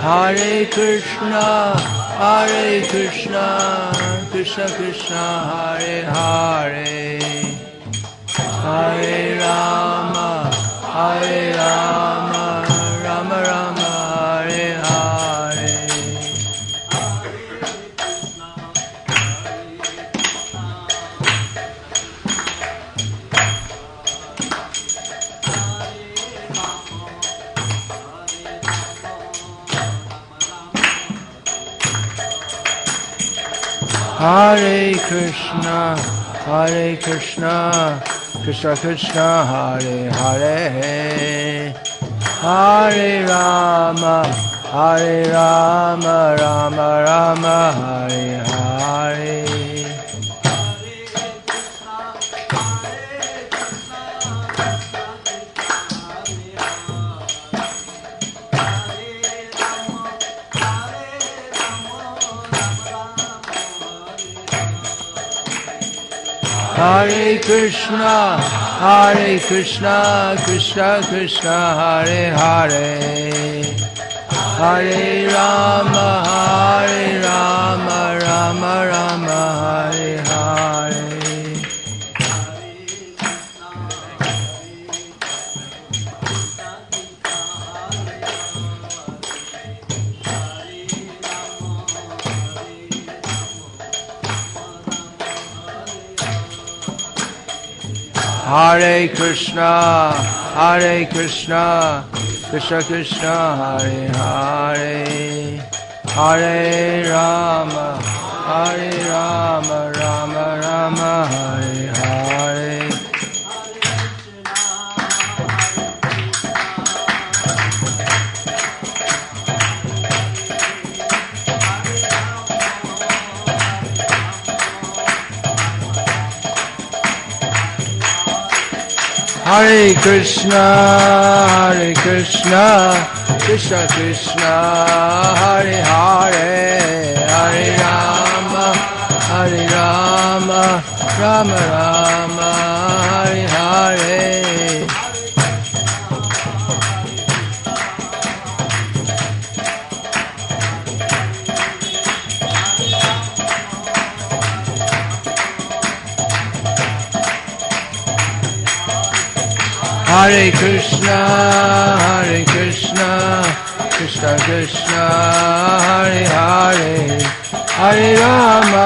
Hare Krishna, Krishna Krishna, Hare Hare, Hare Rama, Rama Rama, Hare Hare. Hare Krishna, Krishna Krishna, Hare Hare, Hare Rama, Rama Rama, Hare Hare. Hare Krishna, Krishna Krishna, Hare Hare, Hare Rama, Rama Rama, Hare Hare. Hare Krishna, Krishna Krishna, Hare Hare, Hare Rama, Rama Rama, Hare Hare. Hare Krishna, Krishna Krishna, Hare Hare, Hare Rama, Rama Rama, Hare Hare. Hare Krishna, Krishna Krishna, Hare Hare, Hare Rama,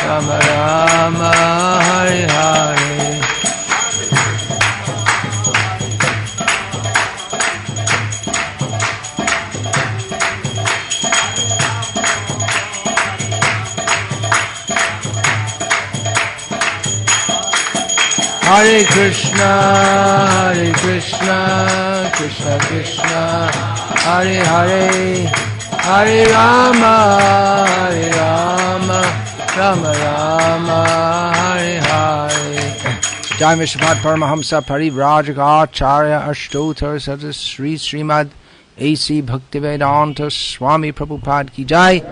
Rama Rama, Hare Hare. Hare Krishna, Krishna Krishna, Hare Hare, Hare Rama, Rama Rama, Hare Hare. Jai Vishwanath Paramahamsa Parivrajaka Acharya Ashtotar Satas Sri Srimad A.C. Bhaktivedanta Swami Prabhupada Ki Jai.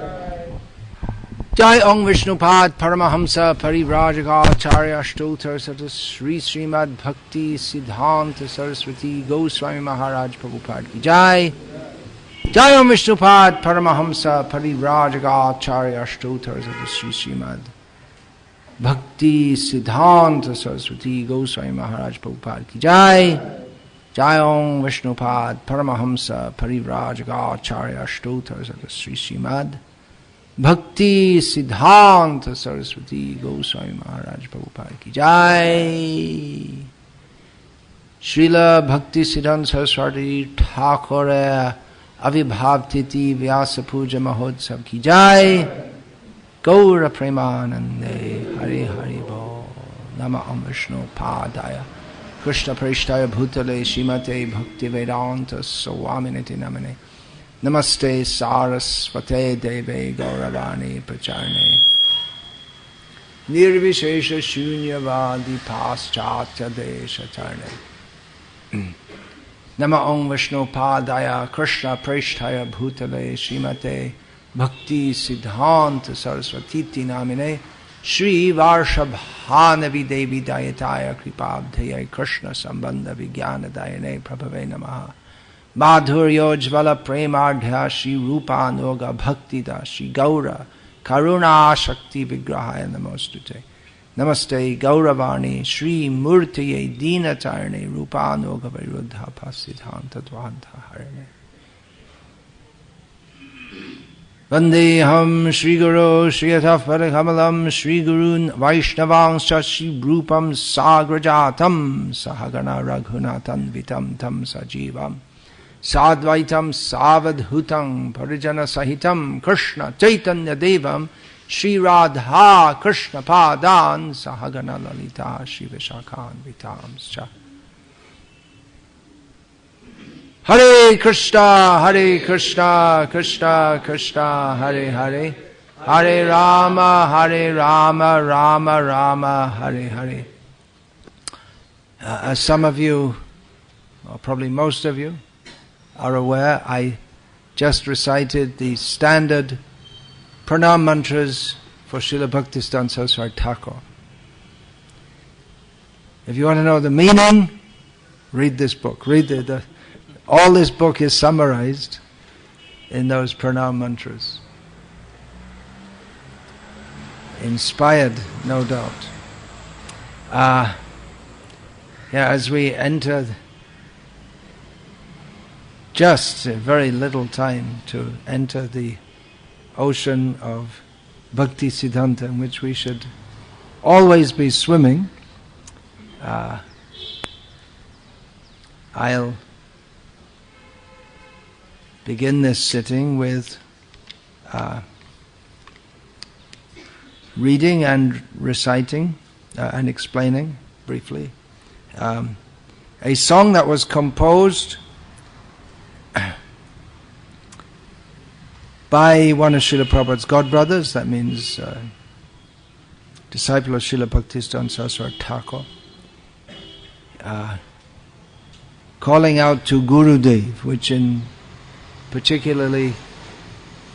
Jai Om Vishnupad Paramahamsa Parivrajaka Acharya Ashtotar Satas Sri Srimad Bhaktisiddhanta Sarasvati Goswami Maharaj Prabhupada Ki Jai. Jai Om Vishnupad Paramahamsa Parivrajaka Acharya Ashtotar Satas Sri Srimad Bhaktisiddhanta Sarasvati Goswami Maharaj Prabhupada Ki Jai. Jai Om Vishnupad Paramahamsa Parivrajaka Acharya Ashtotar Satas Sri Srimad Bhaktisiddhanta Sarasvati Goswami Maharaj Prabhupada Ki Jai. Srila Bhaktisiddhanta Saraswati Thakur Avibhavtiti Vyasa Puja Mahotsav Ki Jai. Gaura Premanande Hare Hare Bo Nama Om Vishnu Padaya Krishna Prishtaya Bhutale Shimate Bhaktivedanta Swaminiti Namane Namaste Sarasvate Deve Gauravani Pracharne Nirvishesha Shunyavadi Paschatya Desha Charne Nama Om Vishnu Padaya Krishna Prishtaya Bhutale Shimate Bhaktisiddhanta Saraswati Namine Shri Varshabhanavi Devi Dayataya Kripabdhaya Krishna Sambandha Vijnana Dayane Prabhave Namaha Madhuryojvala Premardhya Shri Rupa Noga Bhaktida Shri Gaura Karuna Shakti Vigrahaya Namostute. Namaste Gauravani Shri Murtiye Dinatarne Rupa Noga Viruddha Bhaktisiddhanta Dvanta Harane. Vandeham Shri Guru Shri Atafara Kamalam Shri Gurun Vaishnavangscha Shri Rupam Sagrajatam Sahagana Raghunatan Vitam Tam Sajivam Sadvaitam Savadhutam Parijana Sahitam Krishna Chaitanya Devam Shri Radha Krishna Padan Sahagana Lalita Shri Vishakhan Vitamscha. Hare Krishna, Krishna Krishna, Hare Hare, Hare Rama, Rama Rama, Hare Hare. As some of you, or probably most of you, are aware, I just recited the standard pranam mantras for Srila Bhaktisiddhanta Saraswati Thakur. If you want to know the meaning, read this book. Read all this book is summarized in those pranam mantras. Inspired, no doubt. As we enter just a very little time to enter the ocean of Bhaktisiddhanta, in which we should always be swimming, I'll begin this sitting with reading and reciting and explaining briefly a song that was composed by one of Srila Prabhupada's godbrothers, that means disciple of Srila Bhaktisiddhanta Saraswati Thakur, calling out to Gurudev, which in particularly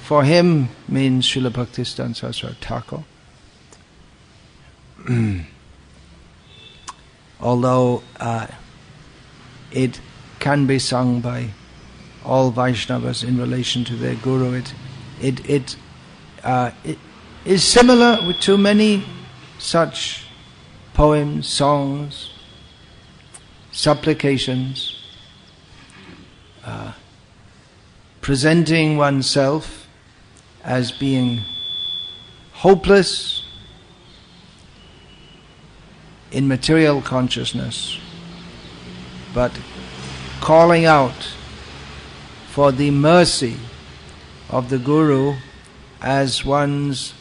for him means Srila Bhaktisiddhanta Saraswati Thakur. Although it can be sung by all Vaishnavas in relation to their Guru, it is similar to many such poems, songs, supplications, presenting oneself as being hopeless in material consciousness, but calling out for the mercy of the Guru as one's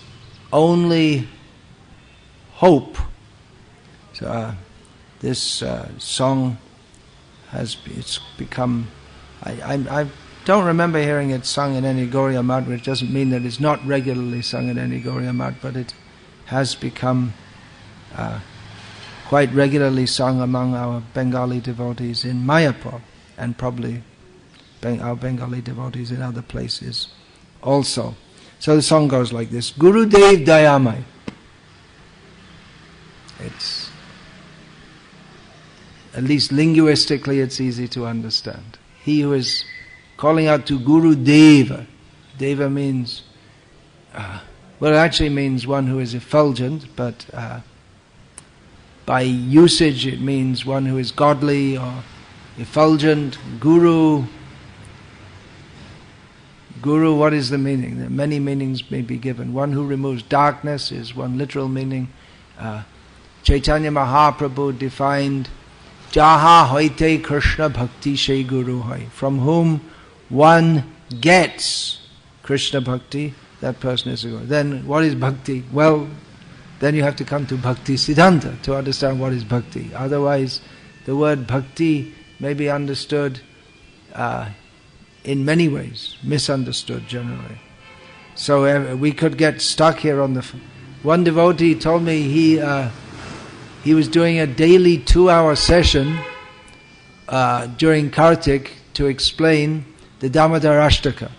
only hope. So, this song it's become, I don't remember hearing it sung in any Gauriya Math, which doesn't mean that it's not regularly sung in any Gauriya Math, but it has become quite regularly sung among our Bengali devotees in Mayapur, and probably our Bengali devotees in other places also. So the song goes like this: Gurudev Dayamai. It's, at least linguistically, it's easy to understand. He who is calling out to Guru Deva. Deva means, well, it actually means one who is effulgent, but by usage it means one who is godly or effulgent. Guru, what is the meaning? There are many meanings may be given. One who removes darkness is one literal meaning. Chaitanya Mahaprabhu defined Jaha hoite Krishna bhakti she guru hai. From whom one gets Krishna bhakti, that person is a guru. Then what is bhakti? Well, then you have to come to Bhaktisiddhanta to understand what is bhakti. Otherwise, the word bhakti may be understood in many ways, misunderstood generally. So we could get stuck here on the... One devotee told me he was doing a daily 2-hour session during Kartik to explain the Damodar Ashtaka.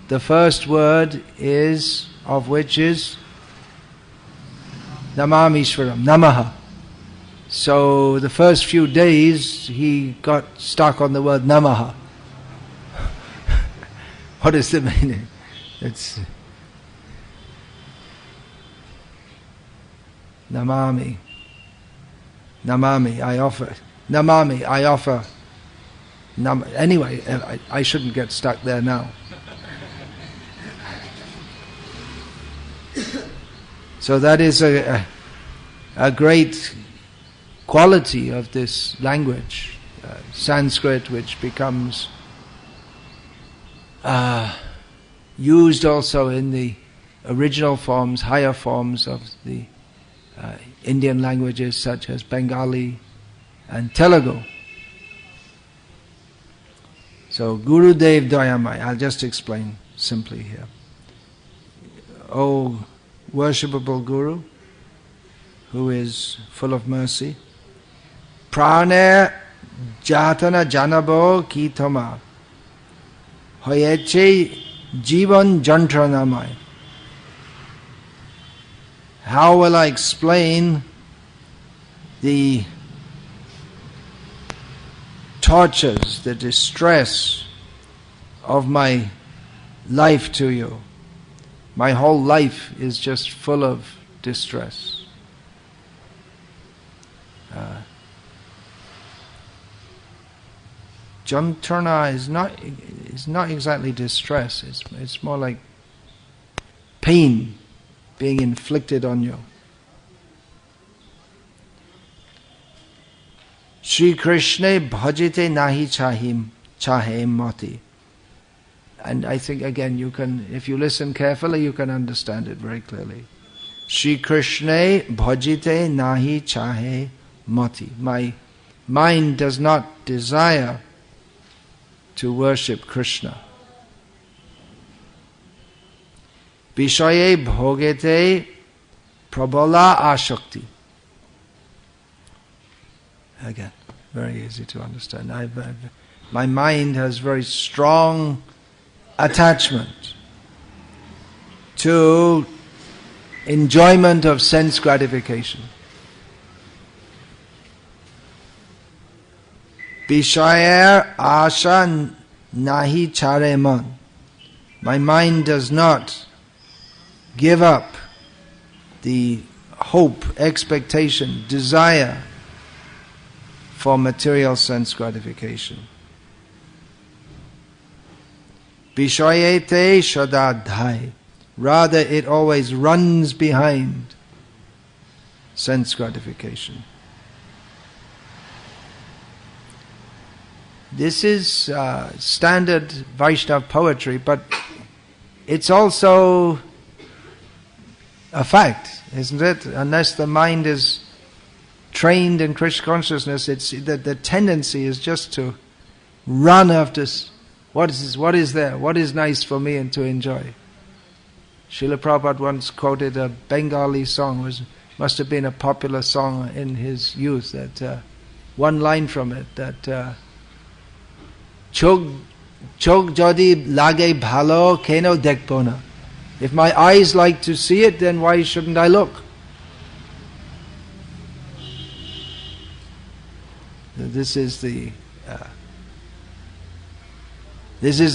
The first word is, of which is Namamishwaram, Namaha. So the first few days he got stuck on the word Namaha. What is the meaning? It's Namami. Namami, I offer. Namami, I offer. Anyway, I shouldn't get stuck there now. So that is a great quality of this language, Sanskrit, which becomes used also in the original forms, higher forms of the Indian languages such as Bengali and Telugu. So Gurudev Dayamai, I'll just explain simply here. O worshipable Guru, who is full of mercy, Prane Jatana Janabo Kitama Hoyeche Jivan Jantranamai. How will I explain the tortures, the distress of my life to you? My whole life is just full of distress. Jantrana is not exactly distress. It's more like pain being inflicted on you. Shri Krishna bhajite nahi chahe mati. And I think again you can, if you listen carefully, you can understand it very clearly. Shri Krishna bhajite nahi chahe mati. My mind does not desire to worship Krishna. Vishaye bhogete prabala ashakti. Again, very easy to understand. My mind has very strong attachment to enjoyment of sense gratification. Vishayar asha nahi chare man. My mind does not give up the hope, expectation, desire for material sense gratification. Vishayate shadadhai. Rather, it always runs behind sense gratification. This is standard Vaishnava poetry, but it's also a fact, isn't it? Unless the mind is trained in Krishna consciousness, it's the tendency is just to run after what is there, what is nice for me and to enjoy. Srila Prabhupada once quoted a Bengali song, must have been a popular song in his youth, that one line from it, that Chok jodi lage bhalo keno dekbo na. If my eyes like to see it, then why shouldn't I look? This is the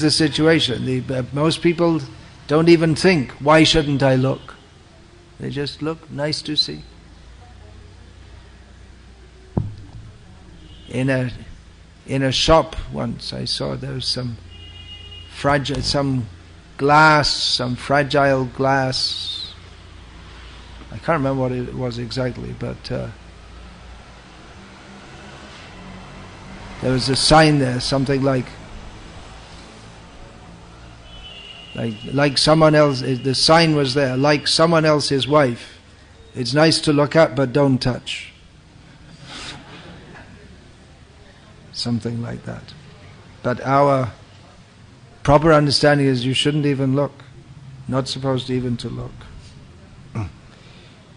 situation. Most people don't even think, why shouldn't I look? They just look, nice to see. In a shop once, I saw there was some fragile glass. I can't remember what it was exactly, but there was a sign there, something like someone else. The sign was there, like someone else's wife. It's nice to look at, but don't touch. Something like that. But our proper understanding is you shouldn't even look. Not supposed even to look.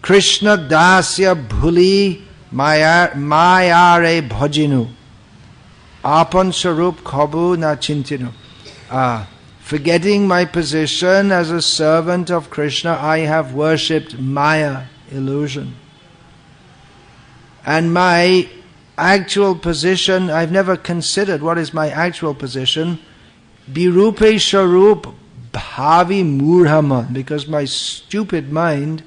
Krishna dasya bhuli mayare bhajinu. Apan sarup khabu na chintinu. Forgetting my position as a servant of Krishna, I have worshipped Maya, illusion. And my actual position, I've never considered what is my actual position. Birupe Sharup Bhavi Murhaman, because my stupid mind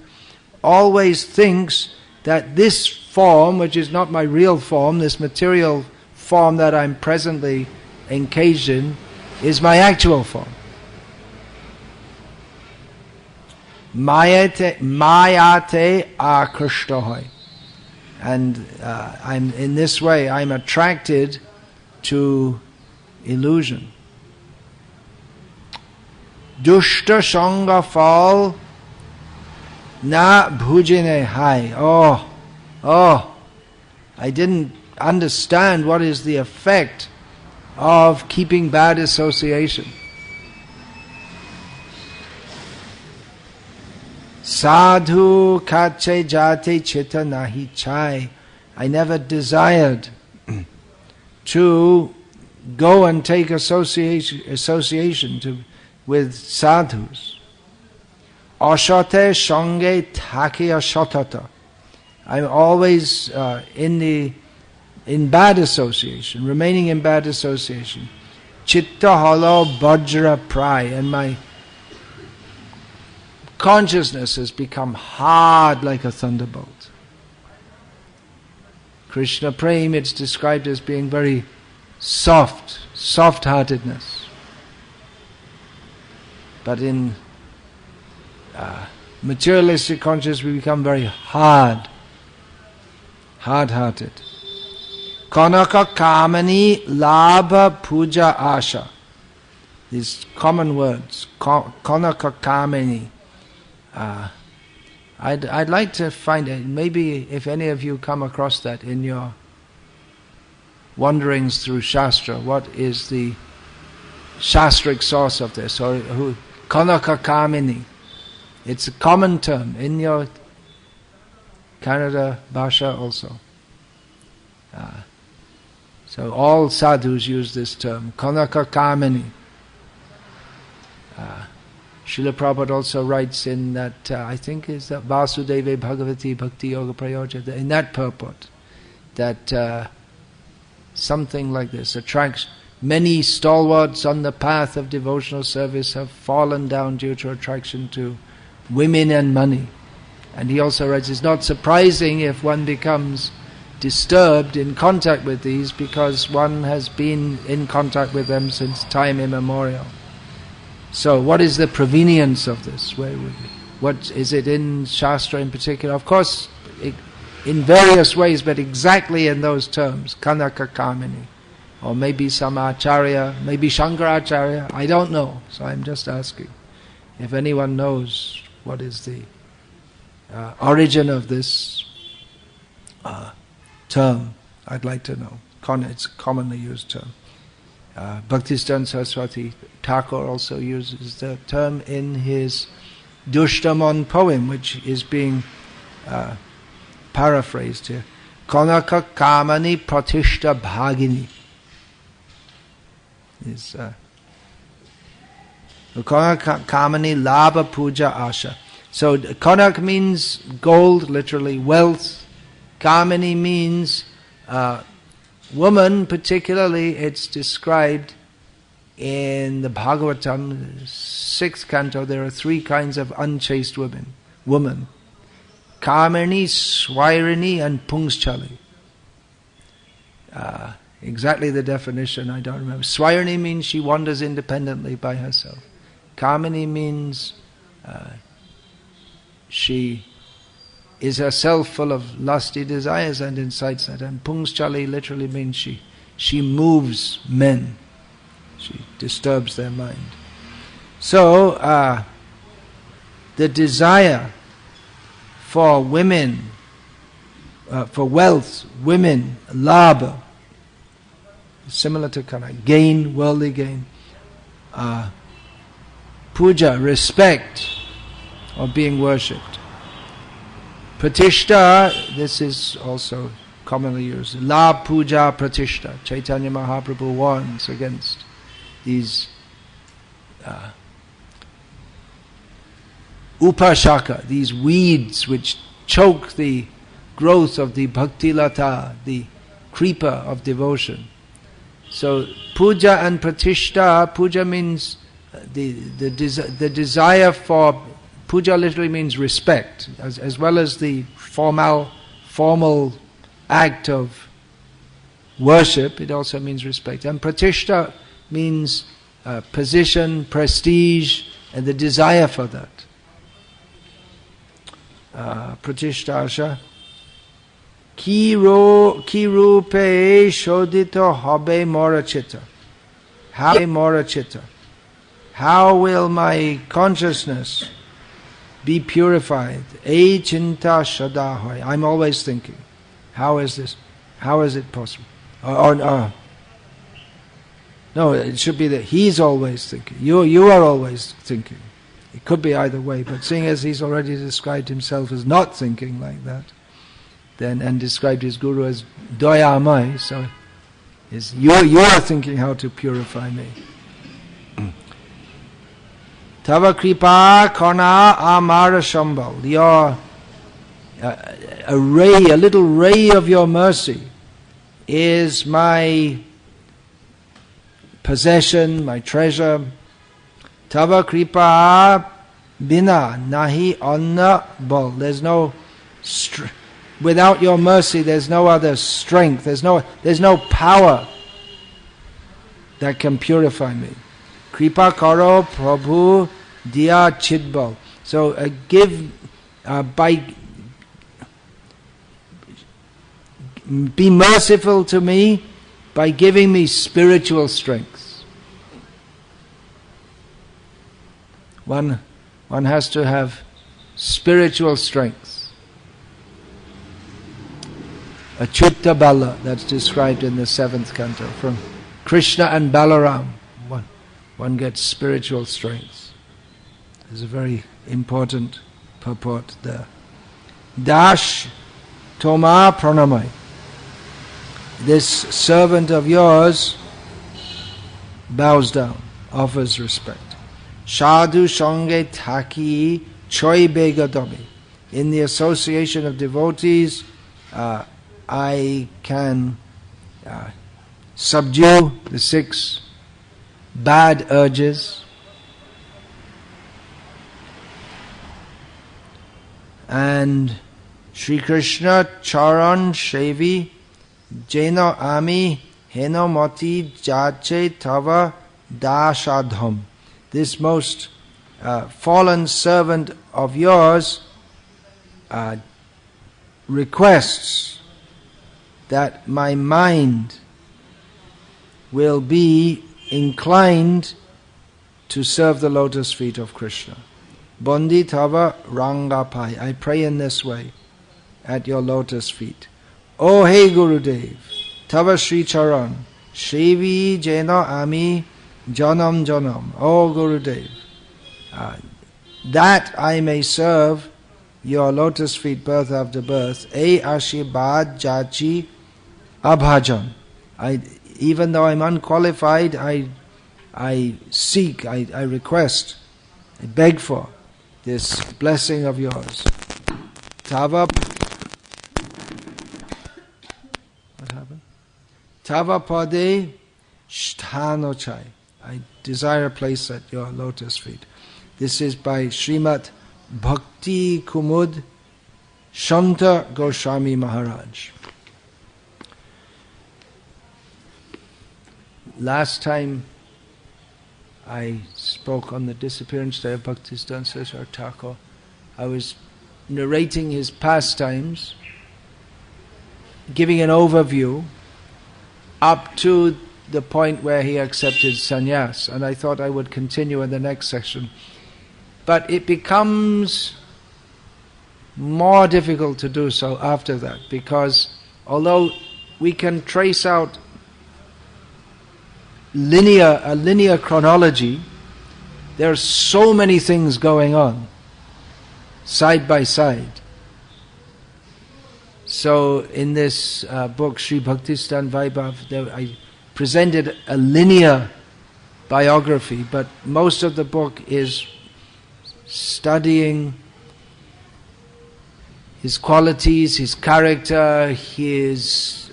always thinks that this form, which is not my real form, this material form that I'm presently engaged in, is my actual form. Mayate akrishtohoy. And I'm in this way, I'm attracted to illusion. Dushta Shanga Fall Na Bhujine Hai. Oh, I didn't understand what is the effect of keeping bad association. Sadhu kache jate chitta nahi chai. I never desired to go and take association with sadhus. Ashate shange thaki ashatata. I'm always in bad association, remaining in bad association. Chitta halo bajra prai, and my consciousness has become hard like a thunderbolt. Krishna Prem, it's described as being very soft-heartedness. But in materialistic consciousness we become very hard-hearted. Kanaka kamani labha puja asha. These common words. Kanaka kamani. I'd like to find it. Maybe if any of you come across that in your wanderings through Shastra, what is the Shastric source of this? Or who? Kanaka kamini. It's a common term in your Kannada Bhasha also. So all sadhus use this term, Kanaka kamini. Srila Prabhupada also writes in that, I think is that Vasudeva Bhagavati Bhakti Yoga Prayoja, in that purport, that something like this attracts. Many stalwarts on the path of devotional service have fallen down due to attraction to women and money. And he also writes, it's not surprising if one becomes disturbed in contact with these, because one has been in contact with them since time immemorial. So what is the provenience of this? What is it in Shastra in particular? Of course, in various ways, but exactly in those terms, Kanaka Kamini. Or maybe some Acharya, maybe Shankaracharya, I don't know. So I'm just asking. If anyone knows what is the origin of this term, I'd like to know. It's a commonly used term. Bhaktisiddhanta Sarasvati Thakur also uses the term in his Dushtamon poem, which is being paraphrased here. Kanaka Kamani Pratishta Bhagini. Kanaka Kamani Labha Puja Asha. So Kanak means gold, literally wealth. Kamani means woman, particularly it's described in the Bhagavatam, 6th canto, there are 3 kinds of unchaste women. Kamini, Swairani and Pungschali. Exactly the definition, I don't remember. Swairani means she wanders independently by herself. Kamini means she is herself full of lusty desires and incites that. And Pungschali literally means she moves men. She disturbs their mind. So, the desire for women, for wealth, women, labha, similar to kind of gain, worldly gain, puja, respect, or being worshipped. Pratishta, this is also commonly used. La puja pratishta. Chaitanya Mahaprabhu warns against these upashaka, these weeds which choke the growth of the bhakti lata, the creeper of devotion. So puja and pratishtha, puja means the desire for, puja literally means respect, as well as the formal act of worship, it also means respect. And pratishtha means position, prestige, and the desire for that. Pratisthasha. Ki rupe shodito habe morachita. How will my consciousness be purified? E chinta shadahoy. I'm always thinking. How is this? How is it possible? No, it should be that he's always thinking. You are always thinking. It could be either way, but seeing as he's already described himself as not thinking like that, then and described his guru as doyamai, so you are thinking how to purify me. Tava kripa karna amara shambal. Your a little ray of your mercy is my possession, my treasure. Tava kripa bina nahi anna bal. There's no without your mercy, there's no other strength. There's no power that can purify me. Kripa karo prabhu diya chidbal. So be merciful to me by giving me spiritual strength. One has to have spiritual strength. Achyuta bala, that's described in the 7th canto. From Krishna and Balaram, one gets spiritual strength. There's a very important purport there. Dash Toma pranamai. This servant of yours bows down, offers respect. Sadhu sange thaki choi begadami. In the association of devotees, I can subdue the 6 bad urges. And Sri Krishna charan shevi jeno ami heno mati jache tava dashadham. This most fallen servant of yours requests that my mind will be inclined to serve the lotus feet of Krishna. Bondi tava rangapai. I pray in this way at your lotus feet. Oh hey Gurudev, tava Sri Charan, Shevi jena ami janam janam. Oh Gurudev, that I may serve your lotus feet birth after birth. E ashibad jachi abhajan. Even though I'm unqualified, I seek, I request, I beg for this blessing of yours. Tava, what happened? Tava pade sthanochai. I desire a place at your lotus feet. This is by Srimad Bhakti Kumud Shanta Goswami Maharaj. Last time I spoke on the disappearance day of Bhaktisiddhanta Thakur, I was narrating his pastimes, giving an overview up to the point where he accepted sannyas, and I thought I would continue in the next section. But it becomes more difficult to do so after that, because although we can trace out a linear chronology, there are so many things going on side by side. So in this book, Sri Bhaktisiddhanta Vaibhav, I presented a linear biography, but most of the book is studying his qualities, his character, his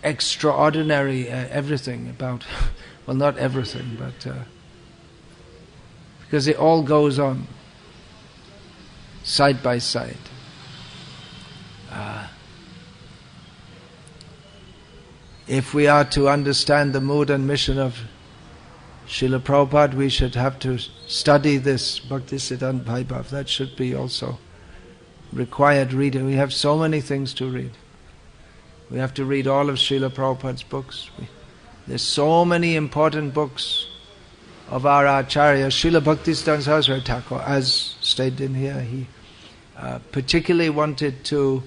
extraordinary everything about, well, not everything, but because it all goes on side by side. If we are to understand the mood and mission of Srila Prabhupada, we should have to study this Bhaktisiddhanta Vaibhav. That should be also required reading. We have so many things to read. We have to read all of Srila Prabhupada's books. There's so many important books of our Acharya. Srila Bhaktisiddhanta Sarasvati Thakur, as stated in here, he particularly wanted to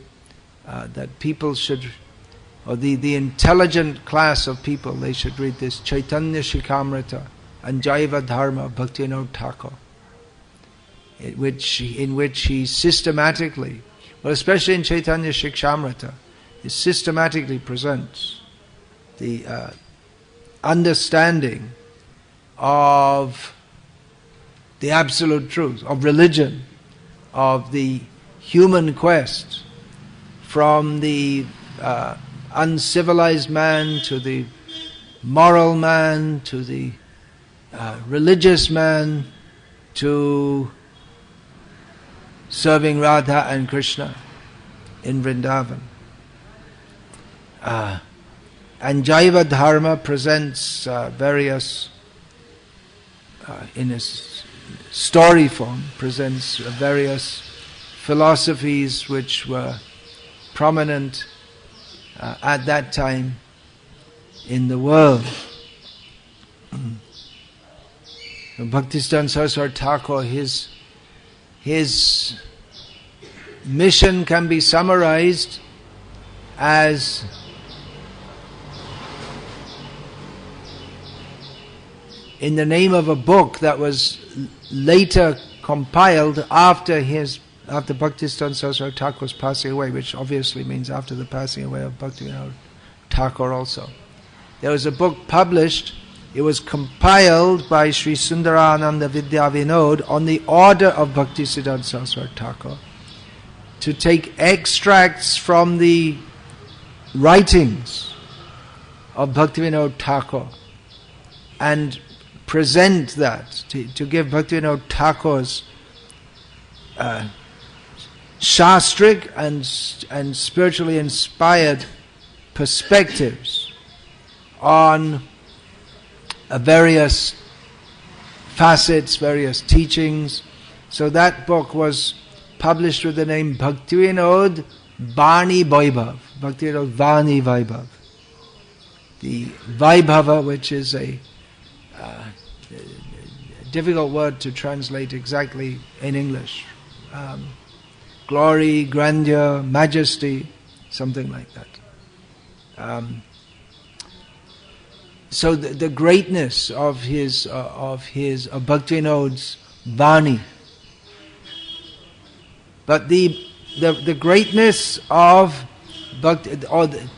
that people should, or the intelligent class of people, they should read this Chaitanya Shikamrita and Jaiva Dharma Bhaktivinoda Thakur, in which he systematically, well, especially in Chaitanya Shikamrita, he systematically presents the understanding of the absolute truth, of religion, of the human quest from the uncivilized man to the moral man to the religious man to serving Radha and Krishna in Vrindavan. And Jaiva Dharma presents various, in a story form, presents various philosophies which were prominent at that time in the world. Bhaktisiddhanta Saraswati Thakur, his mission can be summarized as in the name of a book that was later compiled after Bhaktisiddhanta Saraswati Thakur's passing away, which obviously means after the passing away of Bhaktivinoda Thakur also. There was a book published, it was compiled by Sri Sundarananda Vidya Vinod on the order of Bhaktisiddhanta Saraswati Thakur to take extracts from the writings of Bhaktivinoda Thakur and present that, to give Bhaktivinoda Thakur's shastric and spiritually inspired perspectives on various facets, various teachings. So that book was published with the name Bhaktivinoda Vani Vaibhav, Bhaktivinoda Vani Vaibhav. The Vaibhava, which is a difficult word to translate exactly in English. Glory, grandeur, majesty, something like that. So the greatness of Bhaktivinoda's Vani, but the greatness of Bhakti, or the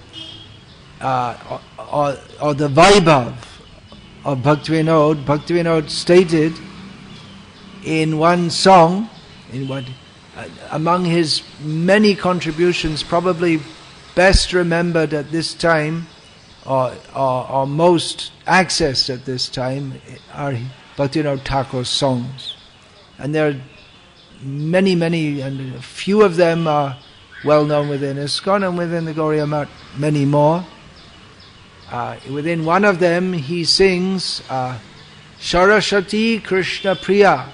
Vaibhav of Bhaktivinoda stated in one song, among his many contributions, probably best remembered at this time, or most accessed at this time, are Bhaktivinoda Thakur's songs. And there are many, and a few of them are well known within ISKCON and within the Gauriya Math, many more. Within one of them he sings Sarasvati Krishna Priya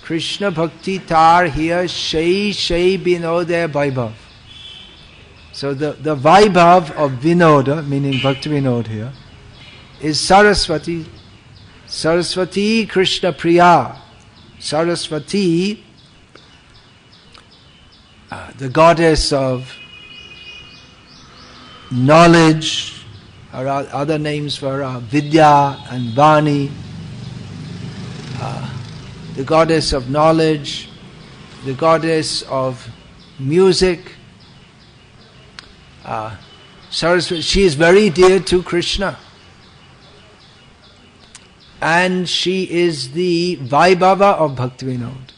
Krishna Bhakti Tar Hiya Shai Vinode Vaibhav. So the Vaibhav of Vinoda, meaning Bhaktivinoda here, is Sarasvati Krishna Priya. Sarasvati, the goddess of knowledge, or other names for Vidya and Vani, the goddess of knowledge, the goddess of music. Saraswati, she is very dear to Krishna, and she is the Vaibhava of Bhaktivinoda.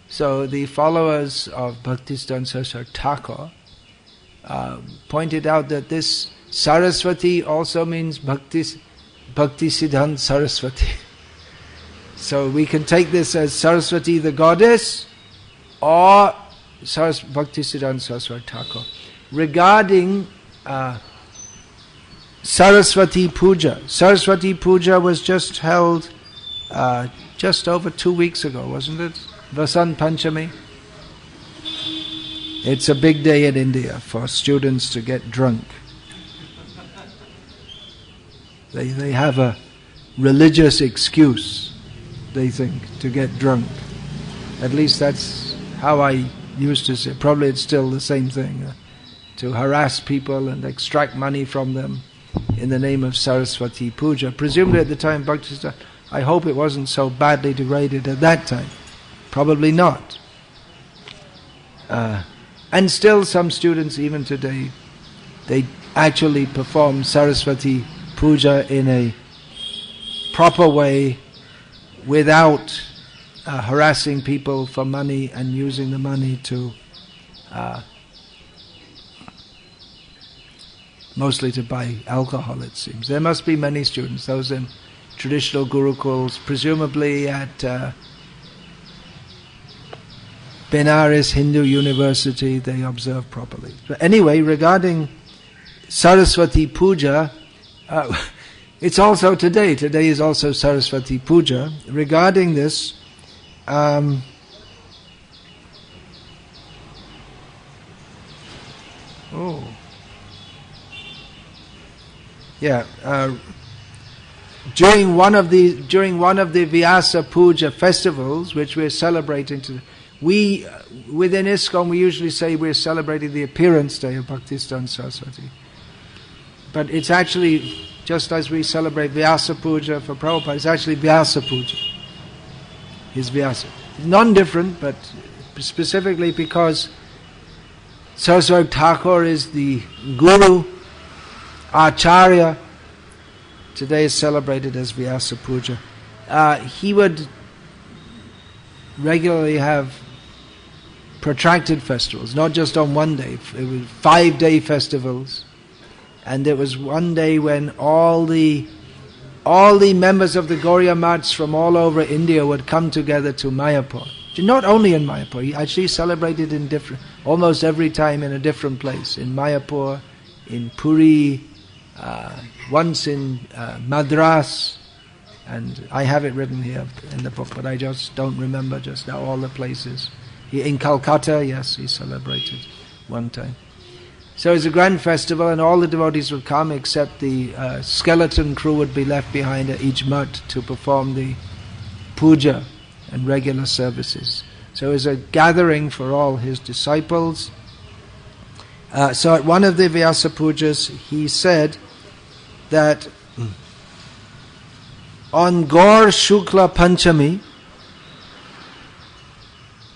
So the followers of Bhaktisiddhanta Saraswati Thakur pointed out that this Sarasvati also means Bhaktisiddhanta Sarasvati. So we can take this as Sarasvati the goddess or Bhaktisiddhanta Saraswati Thakur. Regarding Sarasvati Puja. Sarasvati Puja was just held just over 2 weeks ago, wasn't it? Vasant Panchami. It's a big day in India for students to get drunk. They have a religious excuse, they think, to get drunk. At least that's how I used to say. Probably it's still the same thing. To harass people and extract money from them in the name of Sarasvati Puja. Presumably at the time Bhaktisiddhanta, I hope it wasn't so badly degraded at that time. Probably not. And still some students even today, they actually perform Sarasvati Puja in a proper way without harassing people for money and using the money to mostly to buy alcohol, it seems. There must be many students, those in traditional gurukuls, presumably at Benares Hindu University, they observe properly. But anyway, regarding Sarasvati Puja, it's also today. Today is also Sarasvati Puja. Regarding this, during one of the Vyasa Puja festivals, which we're celebrating today, within ISKCON we usually say we're celebrating the appearance day of Bhaktisiddhanta Saraswati. But it's actually, just as we celebrate Vyasa Puja for Prabhupada, it's actually Vyasa Puja. His Vyasa. Non-different, but specifically because Saraswati Thakur is the Guru, Acharya. Today is celebrated as Vyasa Puja. He would regularly have protracted festivals, not just on one day. It was 5-day festivals, and there was one day when all the members of the Gauriya Maths from all over India would come together to Mayapur. Not only in Mayapur, he actually celebrated in almost every time in a different place. In Mayapur, in Puri, once in Madras, and I have it written here in the book, but I just don't remember just now all the places. In Calcutta, yes, he celebrated one time. So it's a grand festival, and all the devotees would come, except the skeleton crew would be left behind at each mutt to perform the puja and regular services. So it was a gathering for all his disciples. So at one of the Vyasa Pujas, he said that on Gaur Shukla Panchami,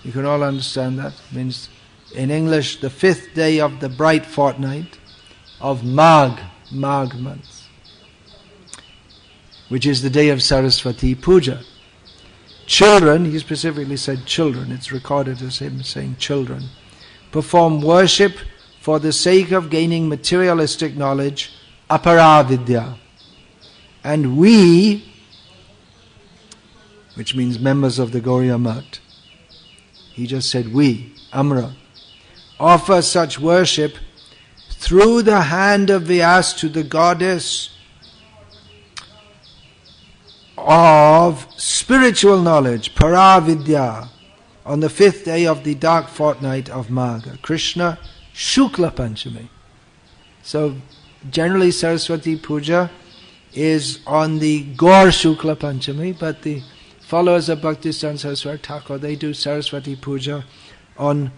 you can all understand that, means in English the 5th day of the bright fortnight of Magh month, which is the day of Sarasvati Puja. Children, he specifically said children, it's recorded as him saying children, perform worship for the sake of gaining materialistic knowledge, aparavidya. And we, which means members of the Gauriya Math, he just said we, Amra, offer such worship through the hand of Vyas to the goddess of spiritual knowledge, Paravidya, on the 5th day of the dark fortnight of Magha, Krishna Shukla Panchami. So generally Saraswati Puja is on the Gaur Shukla Panchami, but the followers of Bhaktisiddhanta Saraswati Thakur, they do Saraswati Puja on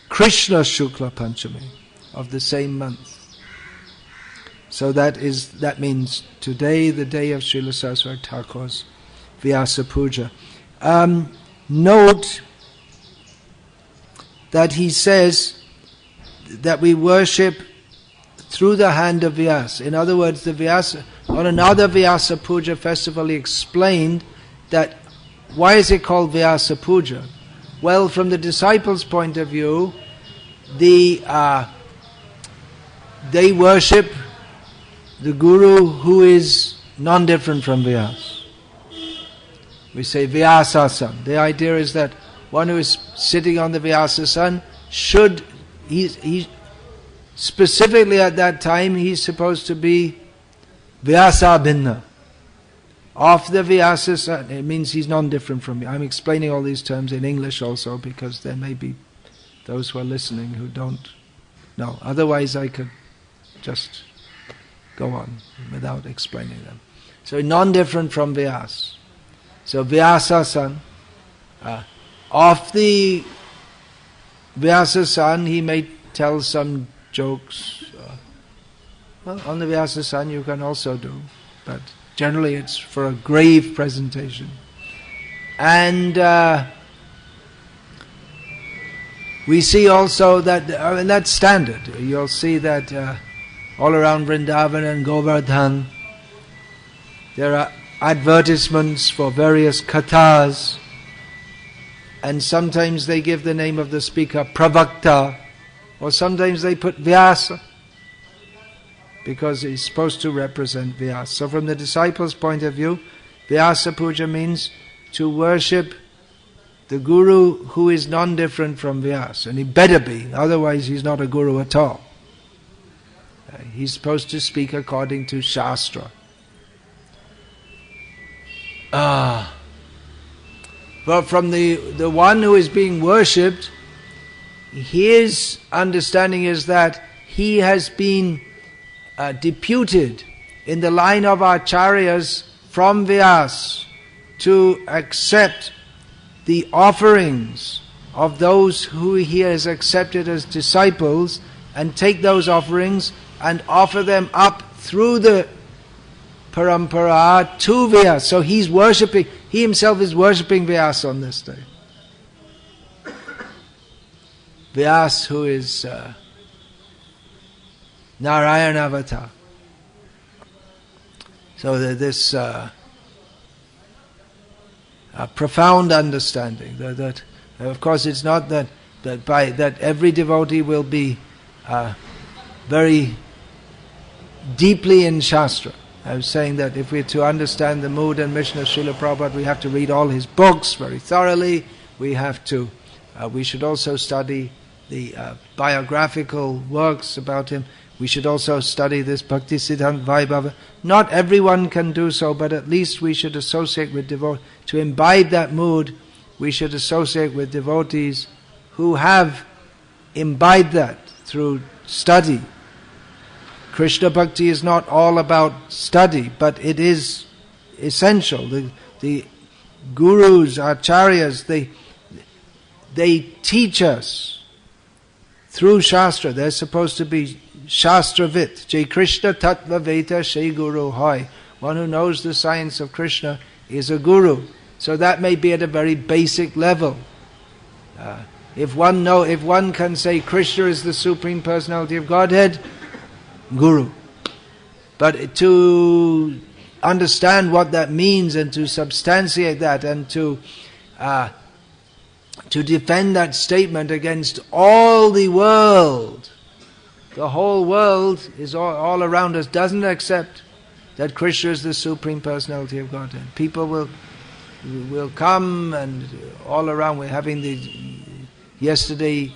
Krishna Shukla Panchami of the same month. So that means today, the day of Srila Saraswati Thakur's Vyasa Puja. Note that he says that we worship through the hand of Vyasa. In other words, the Vyasa, on another Vyasa Puja festival, he explained that why is it called Vyasa Puja? Well, from the disciples' point of view, they worship the guru who is non-different from Vyasa. We say Vyasa-san. The idea is that one who is sitting on the Vyasa-san should, he specifically at that time, he's supposed to be Vyasa-bhinna. Of the Vyasa-san, it means he's non-different from me. I'm explaining all these terms in English also because there may be those who are listening who don't know. Otherwise I could just go on without explaining them. So non-different from Vyasa. So Vyasa-san, of the Vyasa-san, he may tell some jokes. Well, on the Vyasa-san you can also do, but generally it's for a grave presentation. And we see also that, that's standard. You'll see that all around Vrindavan and Govardhan, there are advertisements for various kathas, and sometimes they give the name of the speaker Pravakta, or sometimes they put Vyasa, because he's supposed to represent Vyasa. So from the disciples' point of view, Vyasa Puja means to worship the guru who is non-different from Vyasa, and he better be, otherwise he's not a guru at all. He's supposed to speak according to Shastra. But from the one who is being worshipped, his understanding is that he has been deputed in the line of acharyas from Vyasa to accept the offerings of those who he has accepted as disciples, and take those offerings and offer them up through the parampara to Vyasa. So he's worshipping, he himself is worshipping Vyasa on this day. Vyasa, who is Narayana avatar. So this profound understanding that of course it's not that every devotee will be very deeply in Shastra. I was saying that if we're to understand the mood and mission of Srila Prabhupada, we have to read all his books very thoroughly. We should also study the biographical works about him. We should also study this Bhaktisiddhanta Vaibhava. Not everyone can do so, but at least we should associate with devotees. To imbibe that mood, we should associate with devotees who have imbibed that through study. Krishna Bhakti is not all about study, but it is essential. The gurus, acharyas, they teach us through Shastra. They're supposed to be Shastravit. Jai Krishna Tattva Veta Shai Guru Hoy. One who knows the science of Krishna is a guru. So that may be at a very basic level. If one can say Krishna is the Supreme Personality of Godhead, guru. But to understand what that means and to substantiate that and to defend that statement against all the world, the whole world is all around us doesn't accept that Krishna is the Supreme Personality of Godhead. People will come, and all around. We're having yesterday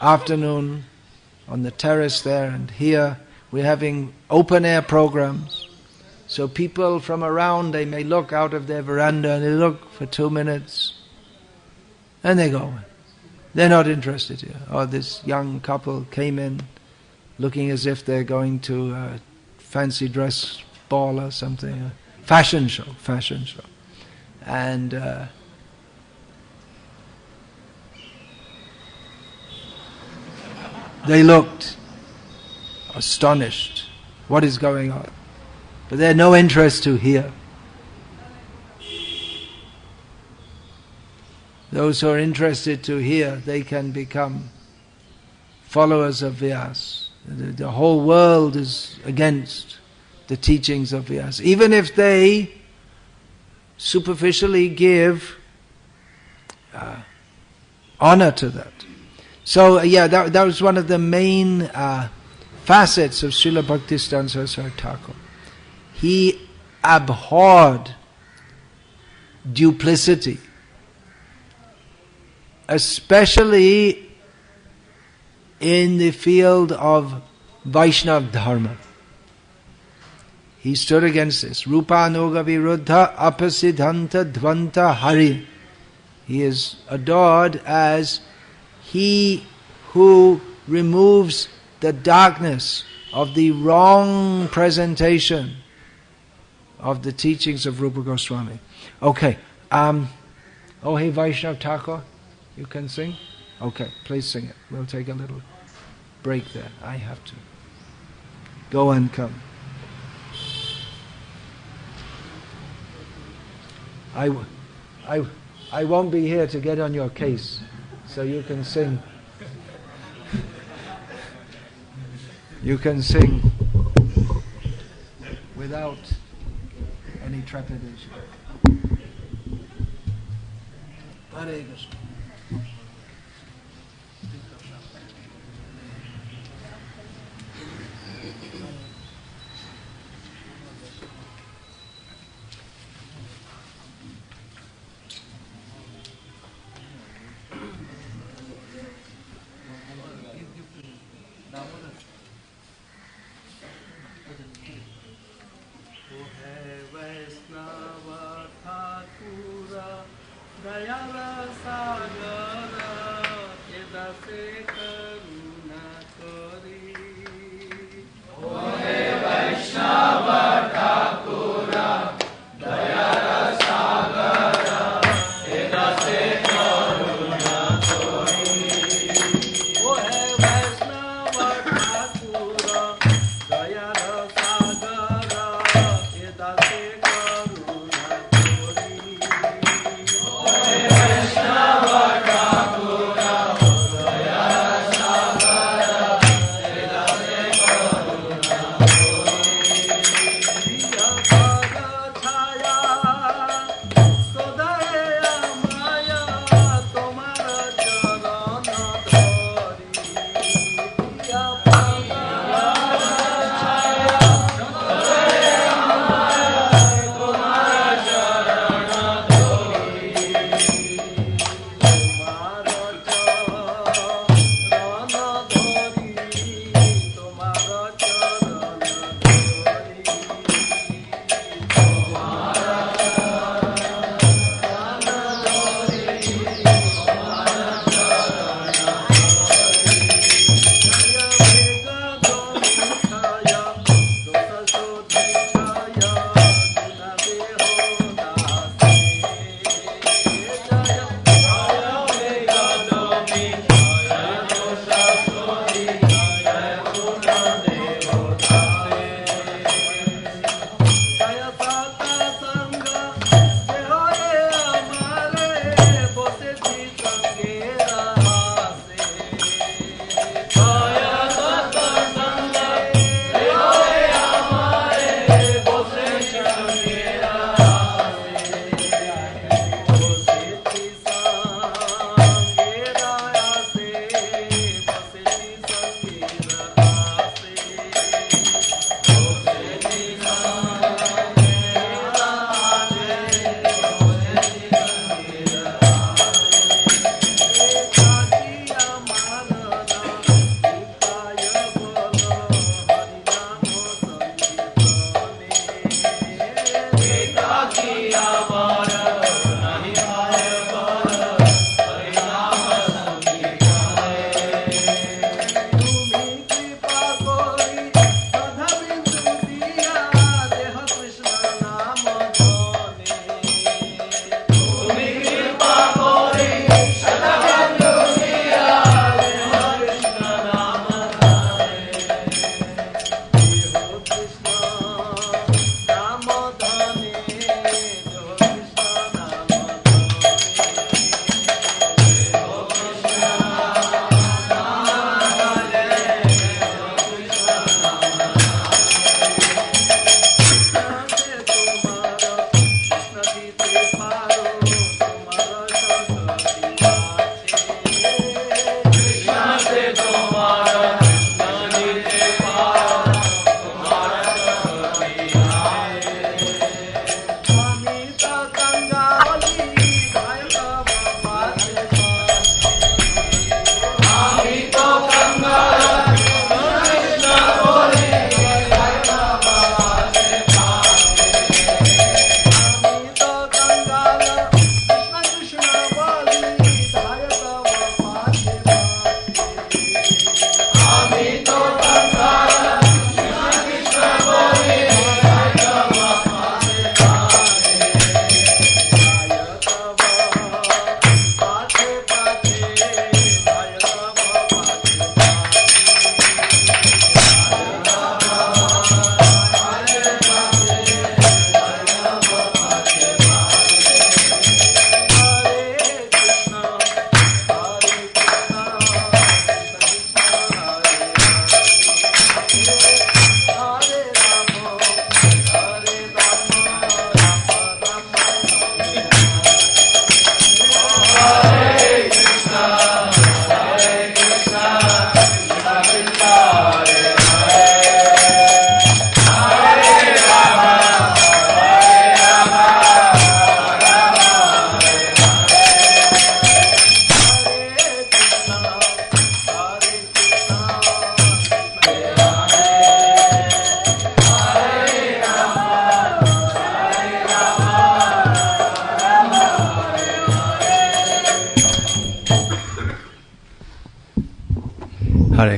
afternoon on the terrace there, and here we're having open air programs. So people from around, they may look out of their veranda and they look for 2 minutes and they go. They're not interested here. Or this young couple came in looking as if they're going to a fancy dress ball or something, a fashion show. And they looked astonished. What is going on? But they had no interest to hear. Those who are interested to hear, they can become followers of Vyasa. The whole world is against the teachings of Vyasa. Even if they superficially give honor to that. So that was one of the main facets of Srila Bhaktisiddhanta Saraswati Thakur. He abhorred duplicity, especially in the field of Vaishnava Dharma. He stood against this. Rupanuga viruddha apasiddhanta dvanta hari. He is adored as he who removes the darkness of the wrong presentation of the teachings of Rupa Goswami. Okay. Oh, hey, Vaishnav Thakur, you can sing? Okay, please sing it. We'll take a little break there. I have to go and come. I won't be here to get on your case, so you can sing. You can sing without any trepidation. Hare Krishna. Hare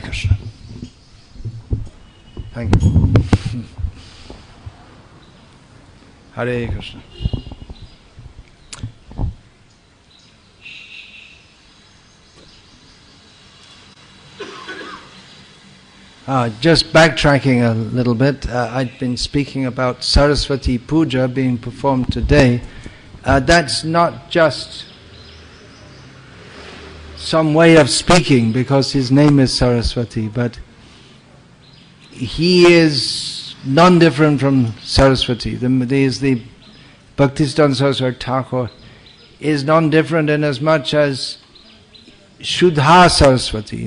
Krishna. Thank you. Hare Krishna. Just backtracking a little bit, I'd been speaking about Sarasvati Puja being performed today. That's not just some way of speaking because his name is Sarasvati, but he is non-different from Sarasvati. The Bhaktisiddhanta Saraswati Thakur is non-different in as much as Shuddha Saraswati,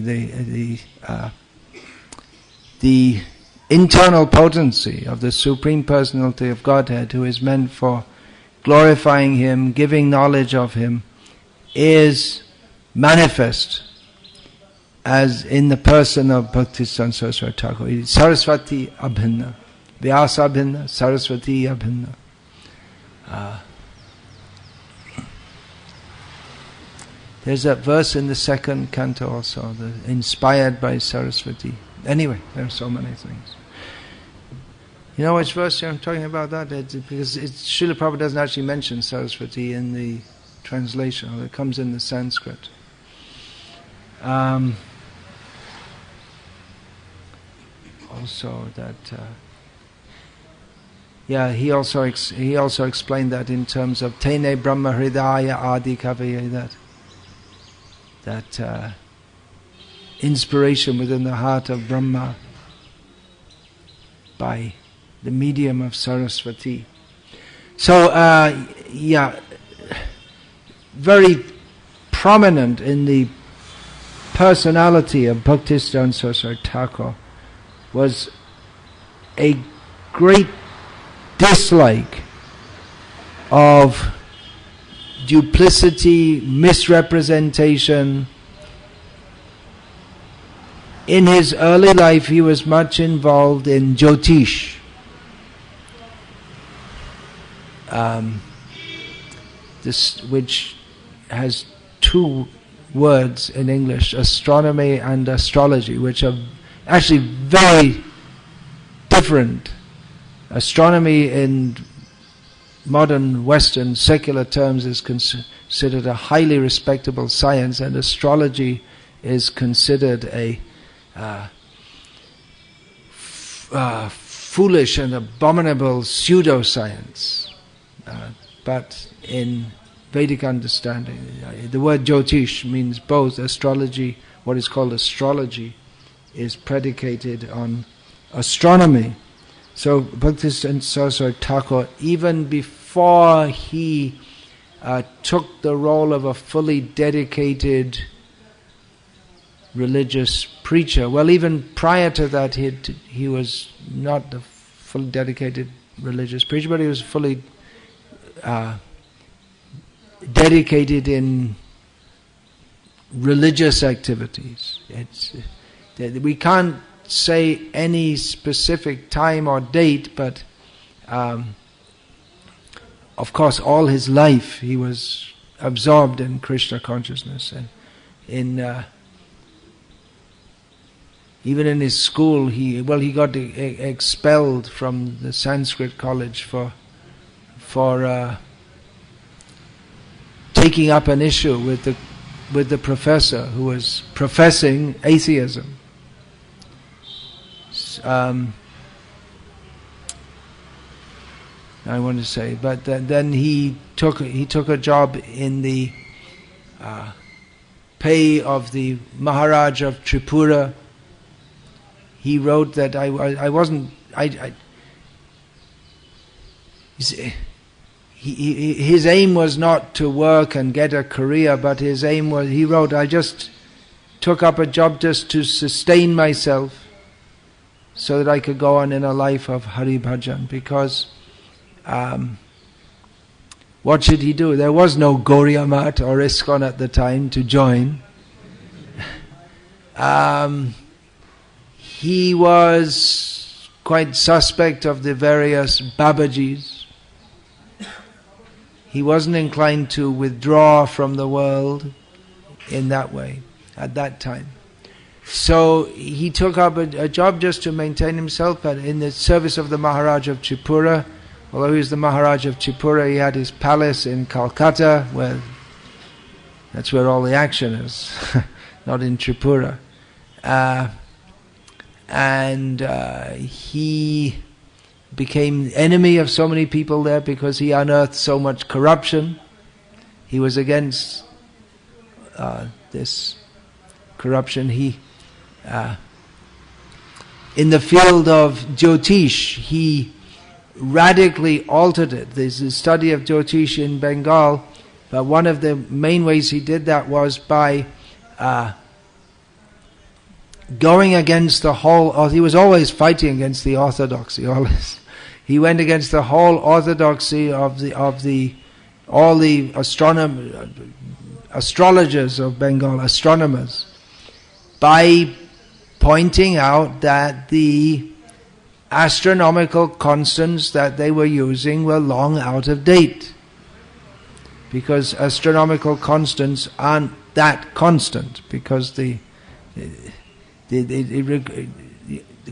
the internal potency of the Supreme Personality of Godhead, who is meant for glorifying Him, giving knowledge of Him, is manifest as in the person of Bhaktisiddhanta Saraswati Thakur. Sarasvati abhinna, Vyasa abhinna, Sarasvati abhinna. There's that verse in the second canto also, inspired by Sarasvati. Anyway, there are so many things. You know which verse I'm talking about? Because Srila Prabhupada doesn't actually mention Sarasvati in the translation. It comes in the Sanskrit. Also that, he also explained that in terms of Tene Brahma Hridaya Adi Kavaya, that inspiration within the heart of Brahma by the medium of Sarasvati. So, very prominent in the personality of Bhaktisiddhanta Saraswati Thakur was a great dislike of duplicity, misrepresentation. In his early life, he was much involved in Jyotish. Which has two words in English, astronomy and astrology, which are actually very different. Astronomy in modern Western secular terms is considered a highly respectable science, and astrology is considered a foolish and abominable pseudoscience. But in Vedic understanding, the word Jyotish means both astrology, what is called astrology, is predicated on astronomy. So Bhaktisiddhanta Saraswati Thakur, even before he took the role of a fully dedicated religious preacher, well, even prior to that he was not a fully dedicated religious preacher, but he was fully dedicated in religious activities. We can't say any specific time or date, but of course all his life he was absorbed in Krishna consciousness, and even in his school he got expelled from the Sanskrit college for taking up an issue with the professor who was professing atheism. I want to say, but then he took a job in the pay of the Maharaj of Tripura. He wrote that his aim was not to work and get a career, but his aim was, he wrote, I just took up a job just to sustain myself so that I could go on in a life of Hari Bhajan, because what should he do? There was no Gauriya Math or ISKCON at the time to join. He was quite suspect of the various Babajis. He wasn't inclined to withdraw from the world in that way at that time. So he took up a job just to maintain himself, but in the service of the Maharaj of Tripura. Although he was the Maharaj of Tripura, he had his palace in Calcutta, that's where all the action is, not in Tripura. And he became enemy of so many people there because he unearthed so much corruption. He was against this corruption. In the field of Jyotish, he radically altered it. There's a study of Jyotish in Bengal, but one of the main ways he did that was by going against the whole. He was always fighting against the orthodoxy. Always, he went against the whole orthodoxy of all the astrologers of Bengal, astronomers, by pointing out that the astronomical constants that they were using were long out of date, because astronomical constants aren't that constant, because the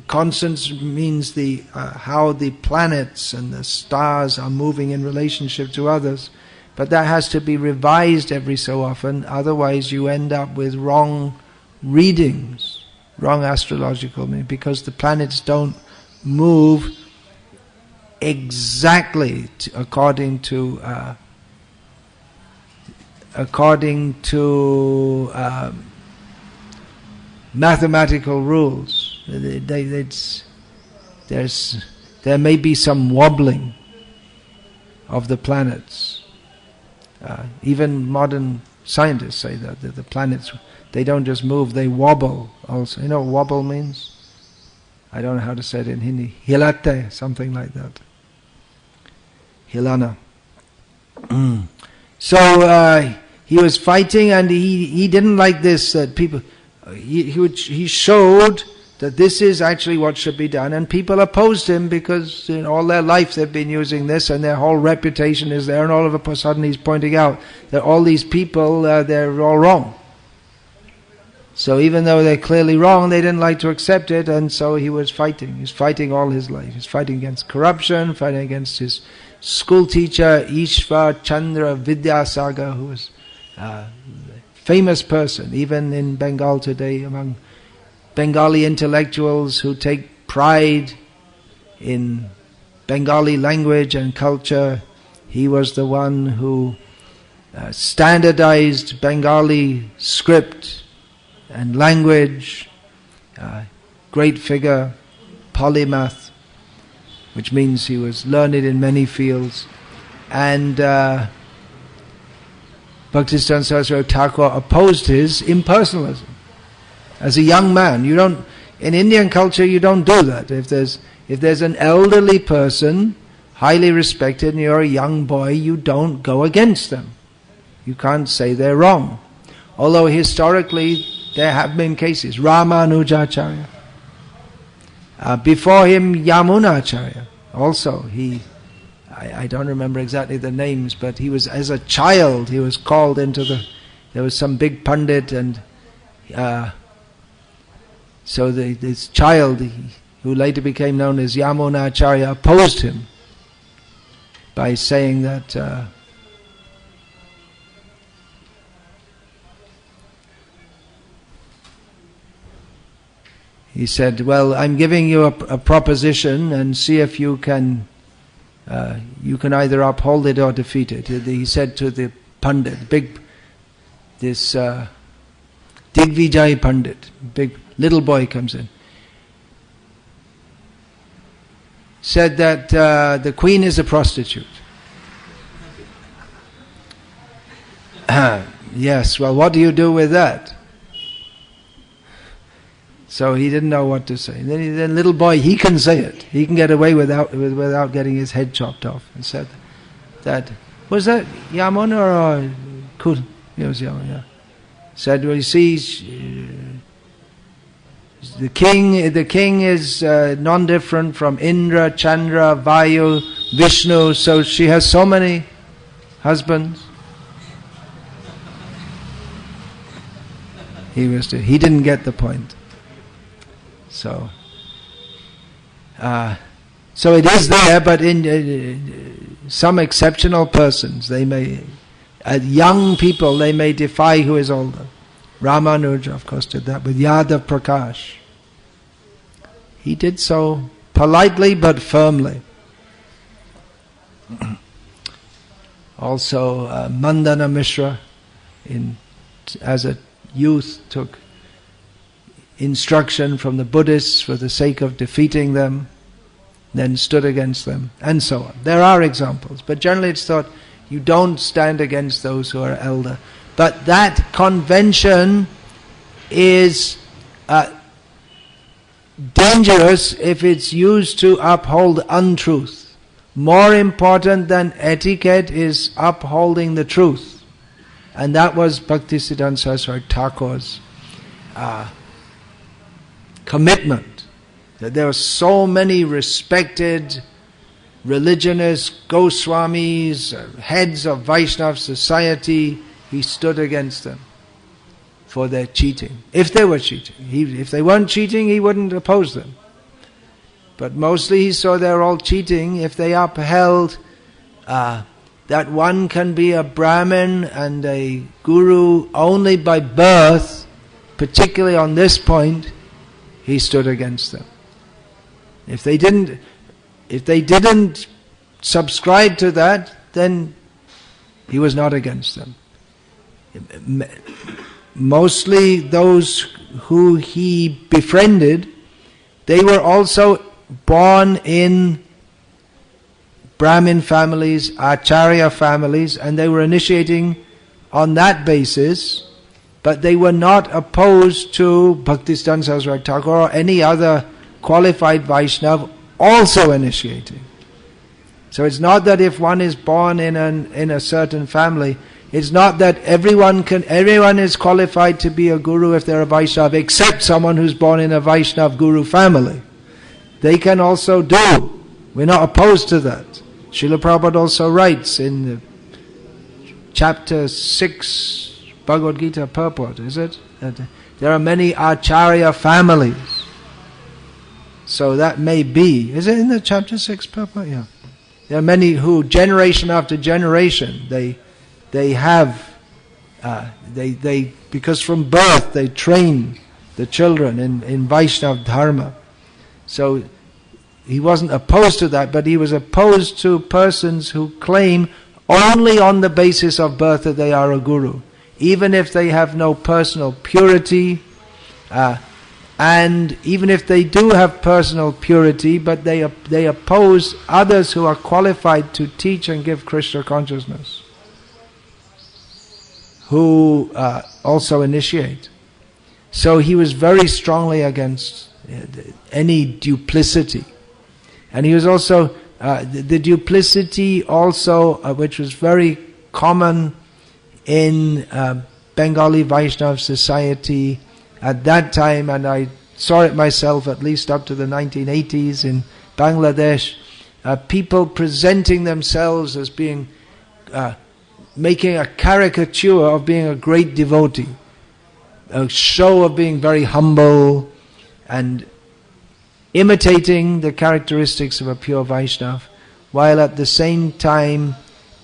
constants means how the planets and the stars are moving in relationship to others, but that has to be revised every so often, otherwise you end up with wrong readings, wrong astrological meaning, because the planets don't move exactly according to mathematical rules. There may be some wobbling of the planets. Even modern scientists say that the planets, they don't just move, they wobble also. You know what wobble means? I don't know how to say it in Hindi. Hilate, something like that. Hilana. So he was fighting, and he didn't like this. That people, he showed that this is actually what should be done, and people opposed him because all their life they've been using this, and their whole reputation is there. And all of a sudden he's pointing out that all these people they're all wrong. So even though they're clearly wrong, they didn't like to accept it, and so he was fighting. He was fighting all his life. He was fighting against corruption, fighting against his school teacher, Ishvar Chandra Vidyasagar, who was a famous person, even in Bengal today, among Bengali intellectuals who take pride in Bengali language and culture. He was the one who standardized Bengali script and language, great figure, polymath, which means he was learned in many fields. And Bhaktisiddhanta Saraswati Thakur opposed his impersonalism. As a young man, in Indian culture you don't do that. If there's an elderly person, highly respected, and you're a young boy, you don't go against them. You can't say they're wrong. Although historically there have been cases. Ramanujacharya. Before him, Yamunacharya. Also, I don't remember exactly the names, but he was, as a child, he was called into there was some big pundit, and so this child, who later became known as Yamunacharya, opposed him by saying that he said, well, I'm giving you a proposition, and see if you can either uphold it or defeat it. He said to the Pandit, this Digvijay Pandit, big little boy comes in, said that the queen is a prostitute. Yes, well, what do you do with that? So he didn't know what to say. Then little boy, he can say it. He can get away without getting his head chopped off. And said that, was that Yamuna or Kul? It was Yamuna, yeah. Said, well, you see, the king is non-different from Indra, Chandra, Vayu, Vishnu, so she has so many husbands. He didn't get the point. So it is there, but in some exceptional persons, they may, young people, they may defy who is older. Ramanuja, of course, did that with Yadav Prakash. He did so politely but firmly. Also, Mandana Mishra, as a youth, took instruction from the Buddhists for the sake of defeating them, then stood against them, and so on. There are examples, but generally it's thought you don't stand against those who are elder. But that convention is dangerous if it's used to uphold untruth. More important than etiquette is upholding the truth. And that was Bhaktisiddhanta Saraswati Thakur's commitment. That there were so many respected religionists, Goswamis, heads of Vaishnava society, he stood against them for their cheating. If they were cheating. If they weren't cheating, he wouldn't oppose them. But mostly he saw they were all cheating. If they upheld that one can be a Brahmin and a guru only by birth, particularly on this point, he stood against them. If they didn't subscribe to that, then he was not against them. Mostly those who he befriended, they were also born in Brahmin families, Acharya families, and they were initiating on that basis, but they were not opposed to Bhaktisiddhanta Saraswati Thakur or any other qualified Vaishnava also initiating. So it's not that if one is born in a certain family, it's not that everyone is qualified to be a guru if they're a Vaishnava, except someone who's born in a Vaishnava guru family. They can also do. We're not opposed to that. Srila Prabhupada also writes in chapter 6, Bhagavad Gita purport, is it? That there are many Acharya families. So that may be. Is it in the chapter 6 purport? Yeah. There are many who, generation after generation, they because from birth they train the children in Vaishnava Dharma. So he wasn't opposed to that, but he was opposed to persons who claim only on the basis of birth that they are a guru, even if they have no personal purity, and even if they do have personal purity, but they oppose others who are qualified to teach and give Krishna consciousness, who also initiate. So he was very strongly against any duplicity. And he was also, the duplicity also, which was very common in Bengali Vaishnava society at that time, and I saw it myself at least up to the 1980s in Bangladesh, people presenting themselves as being, making a caricature of being a great devotee, a show of being very humble and imitating the characteristics of a pure Vaishnava, while at the same time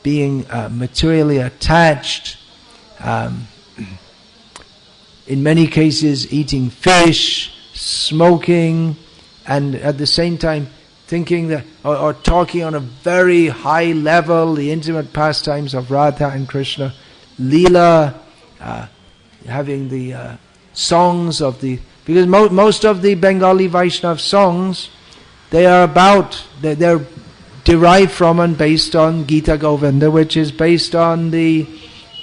being materially attached, in many cases eating fish, smoking, and at the same time thinking that, or talking on a very high level, the intimate pastimes of Radha and Krishna, Leela, having the songs of the, because most of the Bengali Vaishnava songs, they're derived from and based on Gita Govinda, which is based on the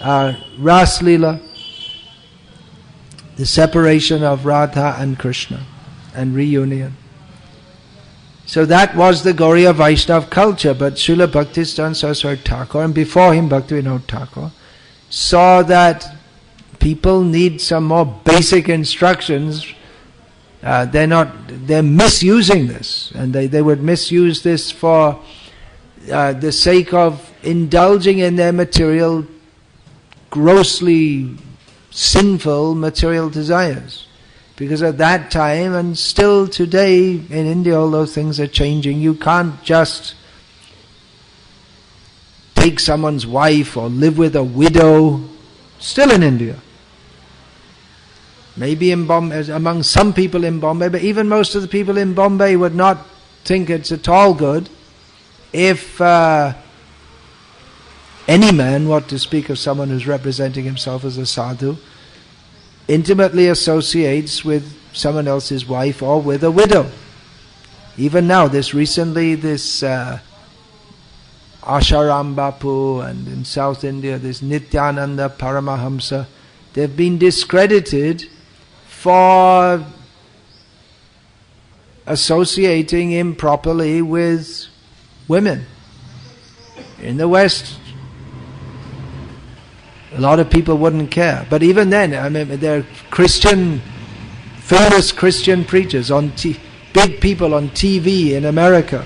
Ras Leela, the separation of Radha and Krishna and reunion. So that was the Gauriya Vaishnava culture, but Srila Bhaktisiddhanta Saraswati Thakur, and before him Bhaktivinoda Thakur, saw that people need some more basic instructions. They're misusing this, and they would misuse this for the sake of indulging in their grossly sinful material desires. Because at that time, and still today in India, although things are changing, you can't just take someone's wife or live with a widow. Still in India. Maybe in Bombay, among some people in Bombay, but even most of the people in Bombay would not think it's at all good if any man, what to speak of someone who's representing himself as a sadhu, intimately associates with someone else's wife or with a widow. Even now, this Asharam Bapu, and in South India, this Nityananda Paramahamsa, they've been discredited for associating improperly with women. In the West, a lot of people wouldn't care. But even then, I mean, there are famous Christian preachers, big people on TV in America,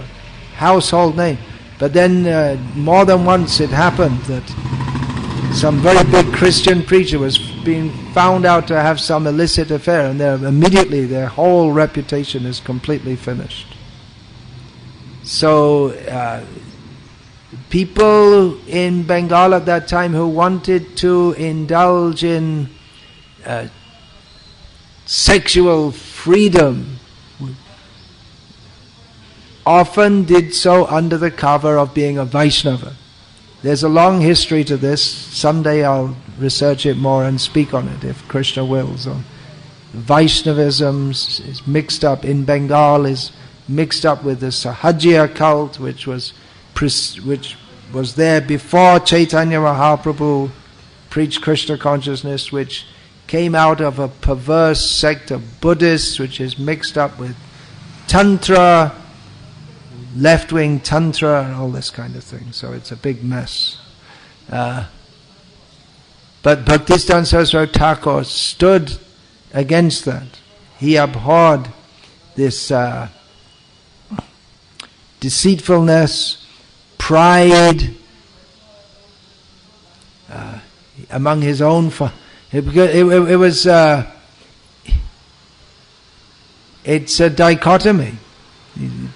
household name. But then more than once it happened that some very big Christian preacher was being found out to have some illicit affair, and immediately their whole reputation is completely finished. So people in Bengal at that time who wanted to indulge in sexual freedom often did so under the cover of being a Vaishnava. There's a long history to this. Someday I'll research it more and speak on it, if Krishna wills. Vaishnavism is mixed up in Bengal, is mixed up with the Sahajya cult, which was there before Chaitanya Mahaprabhu preached Krishna consciousness, which came out of a perverse sect of Buddhists, which is mixed up with Tantra, left-wing Tantra, and all this kind of thing. So it's a big mess. But Bhaktisiddhanta Saraswati Thakur stood against that. He abhorred this deceitfulness, pride among his own. It's a dichotomy.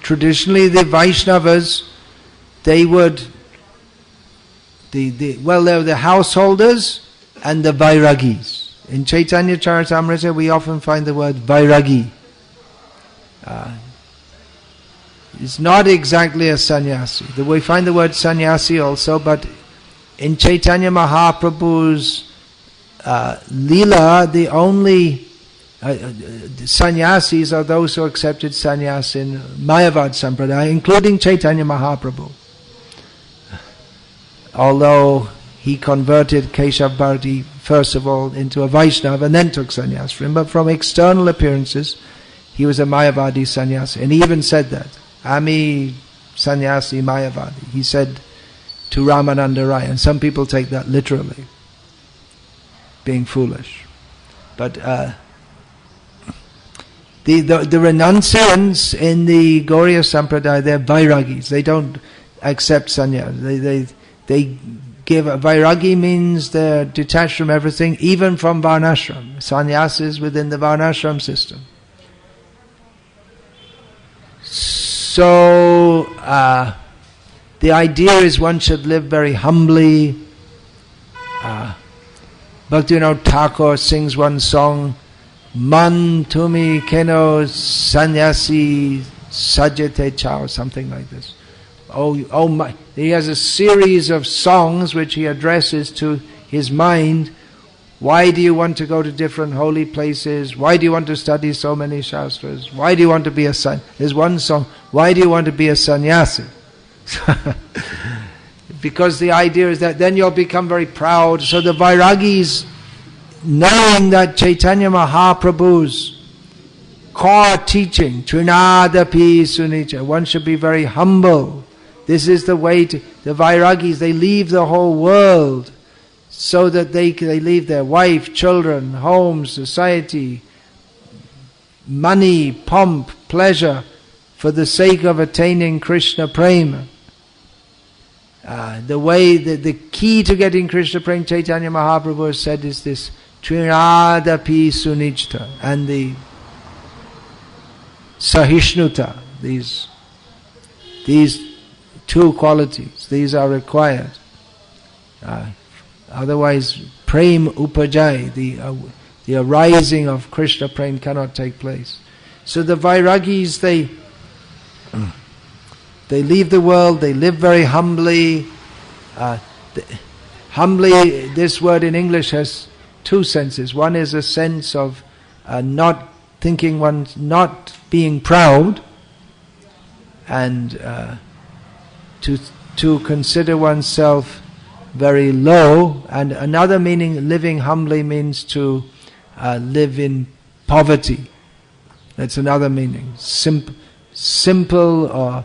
Traditionally, the Vaishnavas, they were the householders and the Vairagis. In Chaitanya Charitamrita, we often find the word Vairagi. It's not exactly a sannyasi. We find the word sannyasi also, but in Chaitanya Mahaprabhu's Leela, the only sannyasis are those who accepted sannyas in Mayavad Sampradaya, including Chaitanya Mahaprabhu. Although he converted Keshav Bharati first of all into a Vaishnava and then took sannyas from him, but from external appearances he was a Mayavadi sannyasi. And he even said that, Ami sannyasi Mayavadi. He said to Ramananda Rai, and some people take that literally, being foolish. But the renunciants in the Gauriya Sampradaya, they're Vairagis. They don't accept sannyas. They give Vairagi means they're detached from everything, even from Varnashram. Sannyasis within the Varnashram system. So the idea is one should live very humbly. Bhaktivinoda Thakur sings one song, Man tumi keno sannyasi sajate chao, something like this. Oh my! He has a series of songs which he addresses to his mind. Why do you want to go to different holy places? Why do you want to study so many shastras? Why do you want to be a son? There's one song, why do you want to be a sannyasi? Because the idea is that then you'll become very proud. So the Vairagis, knowing that Chaitanya Mahaprabhu's core teaching, Trinadapi Sunicha, one should be very humble. This is the way to, the Vairagis, they leave the whole world so that they leave their wife, children, home, society, money, pomp, pleasure, for the sake of attaining Krishna Prema. The key to getting Krishna Prema, Chaitanya Mahaprabhu has said, is this Trinadapi sunijta, and the Sahishnuta, these two qualities, these are required. Otherwise, prem upajay, the arising of Krishna prem cannot take place. So the Vairagis, they leave the world, they live very humbly. Humbly, this word in English has two senses. One is a sense of not thinking one's not being proud, and to consider oneself very low. And another meaning, living humbly, means to live in poverty. That's another meaning. Simple,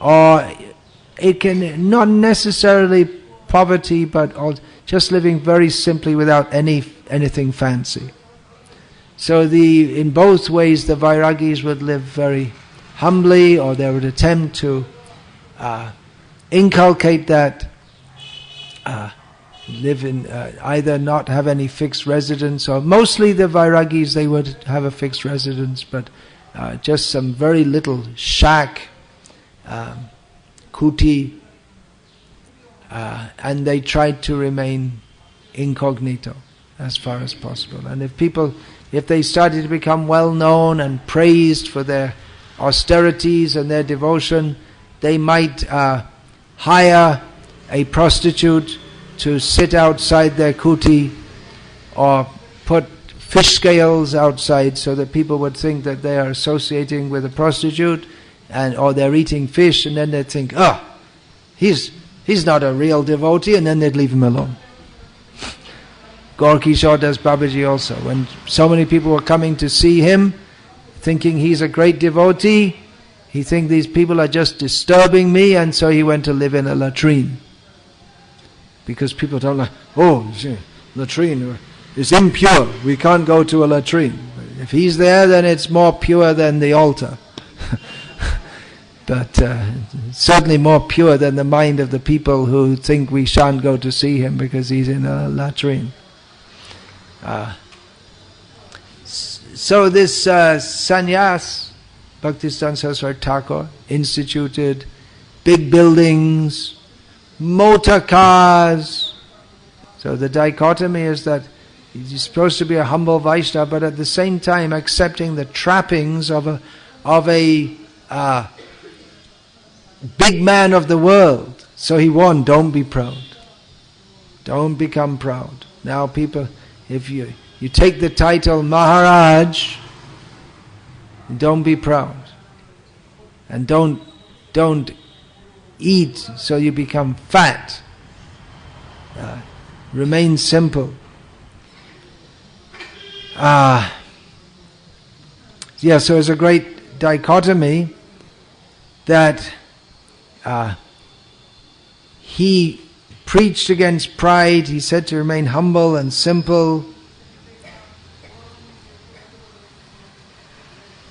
or it can not necessarily poverty, but just living very simply without anything fancy. So in both ways the Vairagis would live very humbly, or they would attempt to inculcate that, live in either not have any fixed residence, or mostly the Vairagis, they would have a fixed residence, but just some very little shack, kuti, and they tried to remain incognito as far as possible. And if they started to become well known and praised for their austerities and their devotion, they might hire a prostitute to sit outside their kuti, or put fish scales outside so that people would think that they are associating with a prostitute, or they're eating fish, and then they'd think, oh, he's not a real devotee, and then they'd leave him alone. Gaur Kishore Das Babaji also, when so many people were coming to see him, thinking he's a great devotee, he thinks these people are just disturbing me, and so he went to live in a latrine. Because people don't like, oh, latrine is impure, we can't go to a latrine. If he's there, then it's more pure than the altar. But certainly more pure than the mind of the people who think we shan't go to see him because he's in a latrine. So this sannyas, Bhaktisiddhanta Saraswati Thakur instituted big buildings, motor cars. So the dichotomy is that he's supposed to be a humble Vaishnava, but at the same time accepting the trappings of a big man of the world. So he warned, don't be proud. Don't become proud. Now people, if you take the title Maharaj, don't be proud. And don't eat so you become fat. Remain simple. So it's a great dichotomy that he preached against pride. He said to remain humble and simple.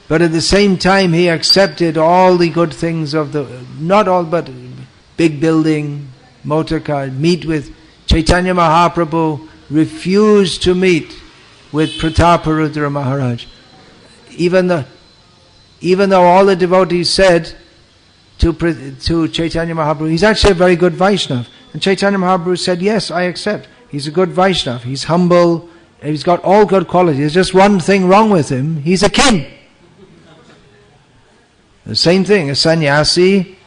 But at the same time he accepted all the good things of not all, but big building, motor car, meet with Chaitanya Mahaprabhu, refused to meet with Prataparudra Maharaj. Even though all the devotees said to Chaitanya Mahaprabhu, he's actually a very good Vaishnava. And Chaitanya Mahaprabhu said, yes, I accept. He's a good Vaishnava. He's humble. He's got all good qualities. There's just one thing wrong with him. He's a king. The same thing, a sannyasi,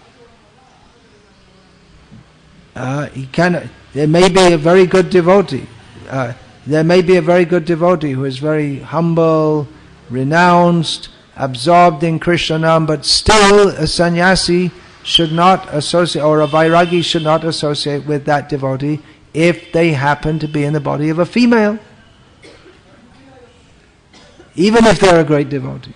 there may be a very good devotee. There may be a very good devotee who is very humble, renounced, absorbed in Krishna Nam, but still a sannyasi should not associate, or a vairagi should not associate with that devotee if they happen to be in the body of a female. Even if they're a great devotee.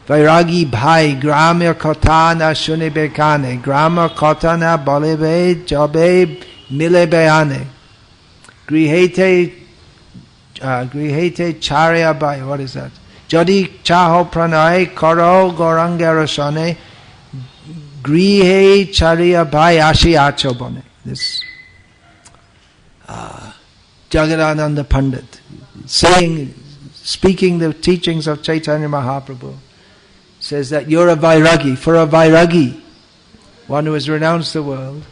Vairagi bhai gramya katha na shunibe kane, grama katha na balebe jabe milebe ane. Grihete charya bhai, what is that? Jadi chaho pranay karo gorangarashane, grihe charya bhai ashi achobane. This Jagadananda Pandit, speaking the teachings of Chaitanya Mahaprabhu, says that you're a vairagi. For a vairagi, one who has renounced the world,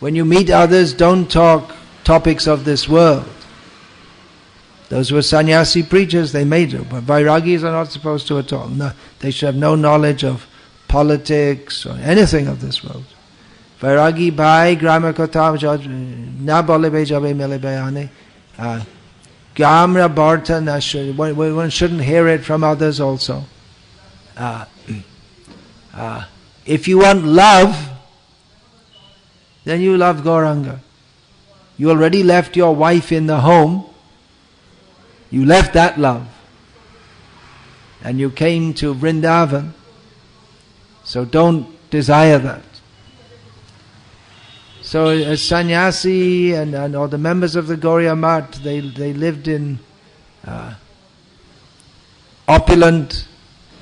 when you meet others, don't talk topics of this world. Those who are sannyasi preachers, they may do, but vairagis are not supposed to at all. No, they should have no knowledge of politics or anything of this world. Vairagi bhai grama kotha na bolebe jabe mele bayane. Gamra bharta na shri. One shouldn't hear it from others also. If you want love, then you love Gauranga. You already left your wife in the home. You left that love. And you came to Vrindavan. So don't desire that. So as sannyasi and or the members of the Gauriya Math, they lived in opulent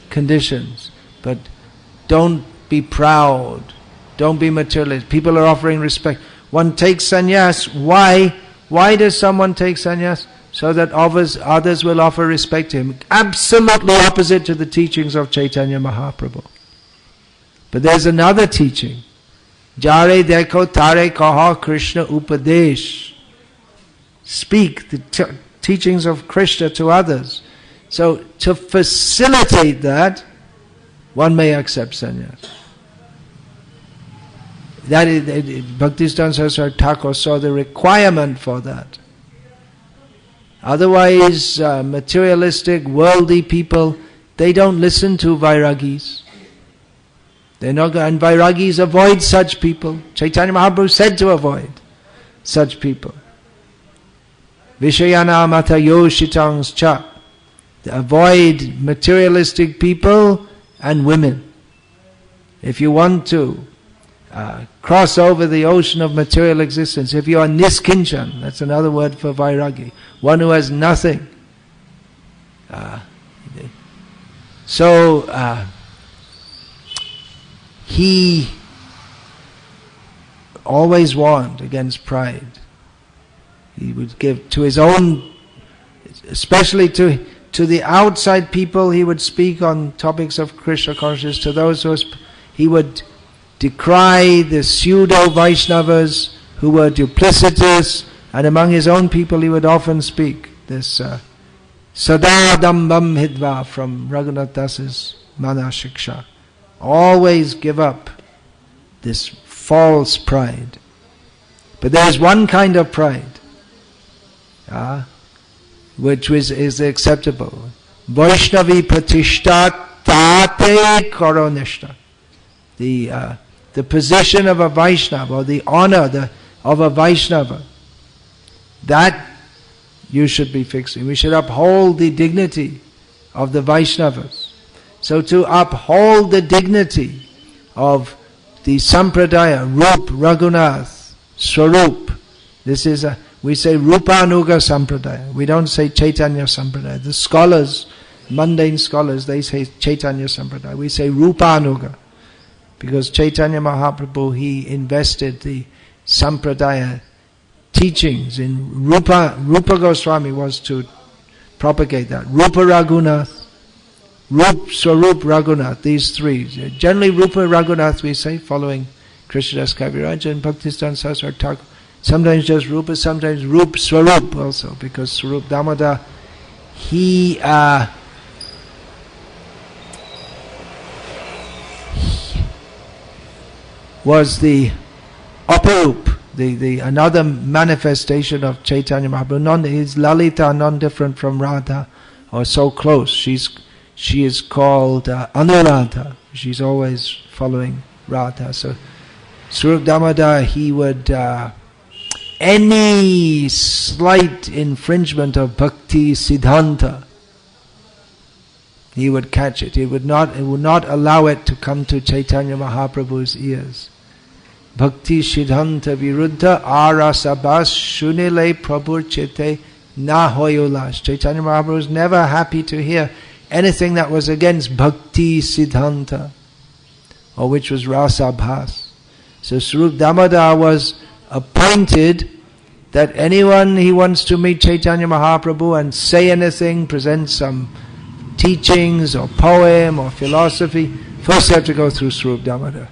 conditions. But don't be proud. Don't be materialist. People are offering respect. One takes sannyas. Why? Why does someone take sannyas? So that others will offer respect to him. Absolutely opposite to the teachings of Chaitanya Mahaprabhu. But there's another teaching. Jare dekho tare kaha Krishna upadesh. Speak the teachings of Krishna to others. So to facilitate that, one may accept sannyas. That is, Bhaktisiddhanta Thakur saw the requirement for that. Otherwise, materialistic, worldly people, they don't listen to vairagis. They're not, and vairagis avoid such people. Chaitanya Mahaprabhu said to avoid such people. Vishayana mata yoshitangs cha. Avoid materialistic people and women. If you want to cross over the ocean of material existence, if you are niskinchan, that's another word for vairagi, one who has nothing. He always warned against pride. He would give to his own, especially to the outside people, he would speak on topics of Krishna consciousness. To those who he would decry the pseudo-Vaishnavas who were duplicitous, and among his own people he would often speak this Sadadambam Hidva from Raghunath Das's Mana Shiksha. Always give up this false pride. But there is one kind of pride which is acceptable. Vaishnavi Pratishta Tate Koronishta. The position of a Vaishnava, or the honor of a Vaishnava, that you should be fixing. We should uphold the dignity of the Vaishnavas. So to uphold the dignity of the Sampradaya, Rup, Raghunath, Swarup, this is we say Rupanuga Sampradaya. We don't say Chaitanya Sampradaya. The scholars, mundane scholars, they say Chaitanya Sampradaya. We say Rupanuga. Because Chaitanya Mahaprabhu, he invested the Sampradaya teachings in Rupa. Rupa Goswami was to propagate that. Rupa Raghunath, Rup Swarup Raghunath, these three. Generally Rupa Raghunath we say, following Krishnadas Kaviraj and Bhaktisiddhanta Saraswati Thakur. Sometimes just Rupa, sometimes Rup Swarup also, because Swarup Damodar, he was the Aparup, the another manifestation of Chaitanya Mahaprabhu. His Lalita non-different from Radha, or so close. She is called Anuradha. She's always following Radha. So Swarup Damodar, he would any slight infringement of Bhaktisiddhanta, he would catch it. He would not allow it to come to Chaitanya Mahaprabhu's ears. Bhaktisiddhanta viruddha arasabas shunile prabhur chete na hoyulas. Chaitanya Mahaprabhu was never happy to hear anything that was against Bhaktisiddhanta, or which was rasabhas. So Swarup Damodar was appointed that anyone he wants to meet Chaitanya Mahaprabhu and say anything, present some teachings or poem or philosophy, first they have to go through Swarup Damodar.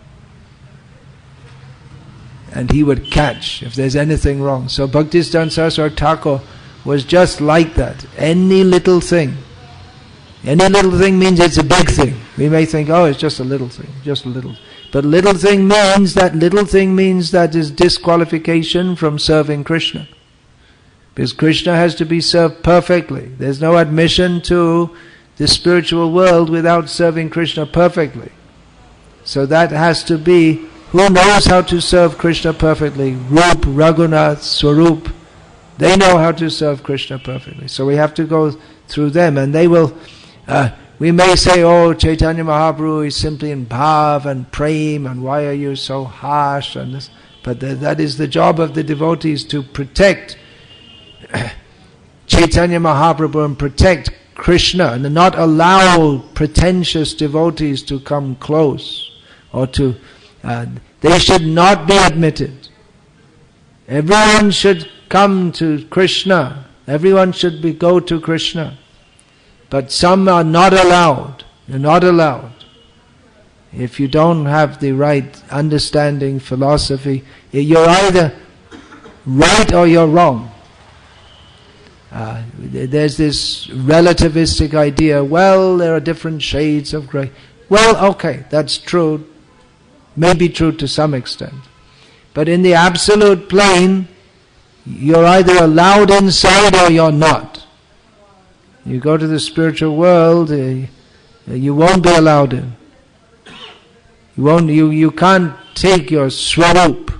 And he would catch if there's anything wrong. So Bhaktisiddhanta Saraswati Thakur was just like that. Any little thing means it's a big thing. We may think, oh, it's just a little thing, just a little. But little thing means that is disqualification from serving Krishna. Because Krishna has to be served perfectly. There's no admission to the spiritual world without serving Krishna perfectly. So that has to be, who knows how to serve Krishna perfectly? Rup, Raghunath, Swarup. They know how to serve Krishna perfectly. So we have to go through them, and they will, we may say, oh, Chaitanya Mahaprabhu is simply in bhav and prem, and why are you so harsh? And this, but that is the job of the devotees, to protect Chaitanya Mahaprabhu and protect Krishna, and not allow pretentious devotees to come close, or to, they should not be admitted. Everyone should come to Krishna. Everyone should go to Krishna. But some are not allowed. You're not allowed. If you don't have the right understanding, philosophy, you're either right or you're wrong. There's this relativistic idea, well, there are different shades of grey. Well, okay, that's true. May be true to some extent. But in the absolute plane, you're either allowed inside or you're not. You go to the spiritual world, you won't be allowed in. You can't take your swarup.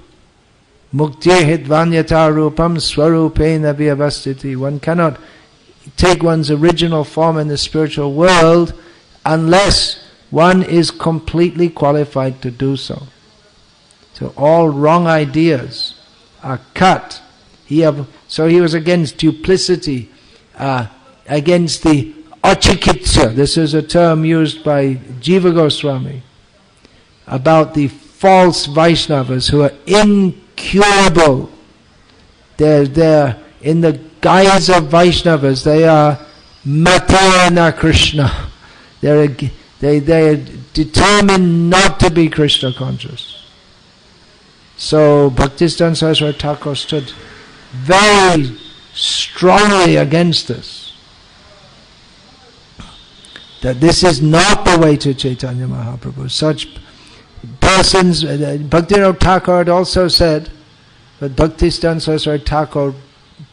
Mukti hidvanyata rupam swarupena vyavastiti. One cannot take one's original form in the spiritual world unless one is completely qualified to do so. So all wrong ideas are cut. So he was against duplicity, against the achikitsa. This is a term used by Jiva Goswami about the false Vaishnavas who are incurable. They're in the guise of Vaishnavas. They are Matana Krishna. They're determined not to be Krishna conscious. So Bhaktisiddhanta Saraswati Thakur stood very strongly against this. That this is not the way to Chaitanya Mahaprabhu. Such persons, Bhaktivinoda Thakur had also said, but Bhaktisiddhanta Saraswati Thakur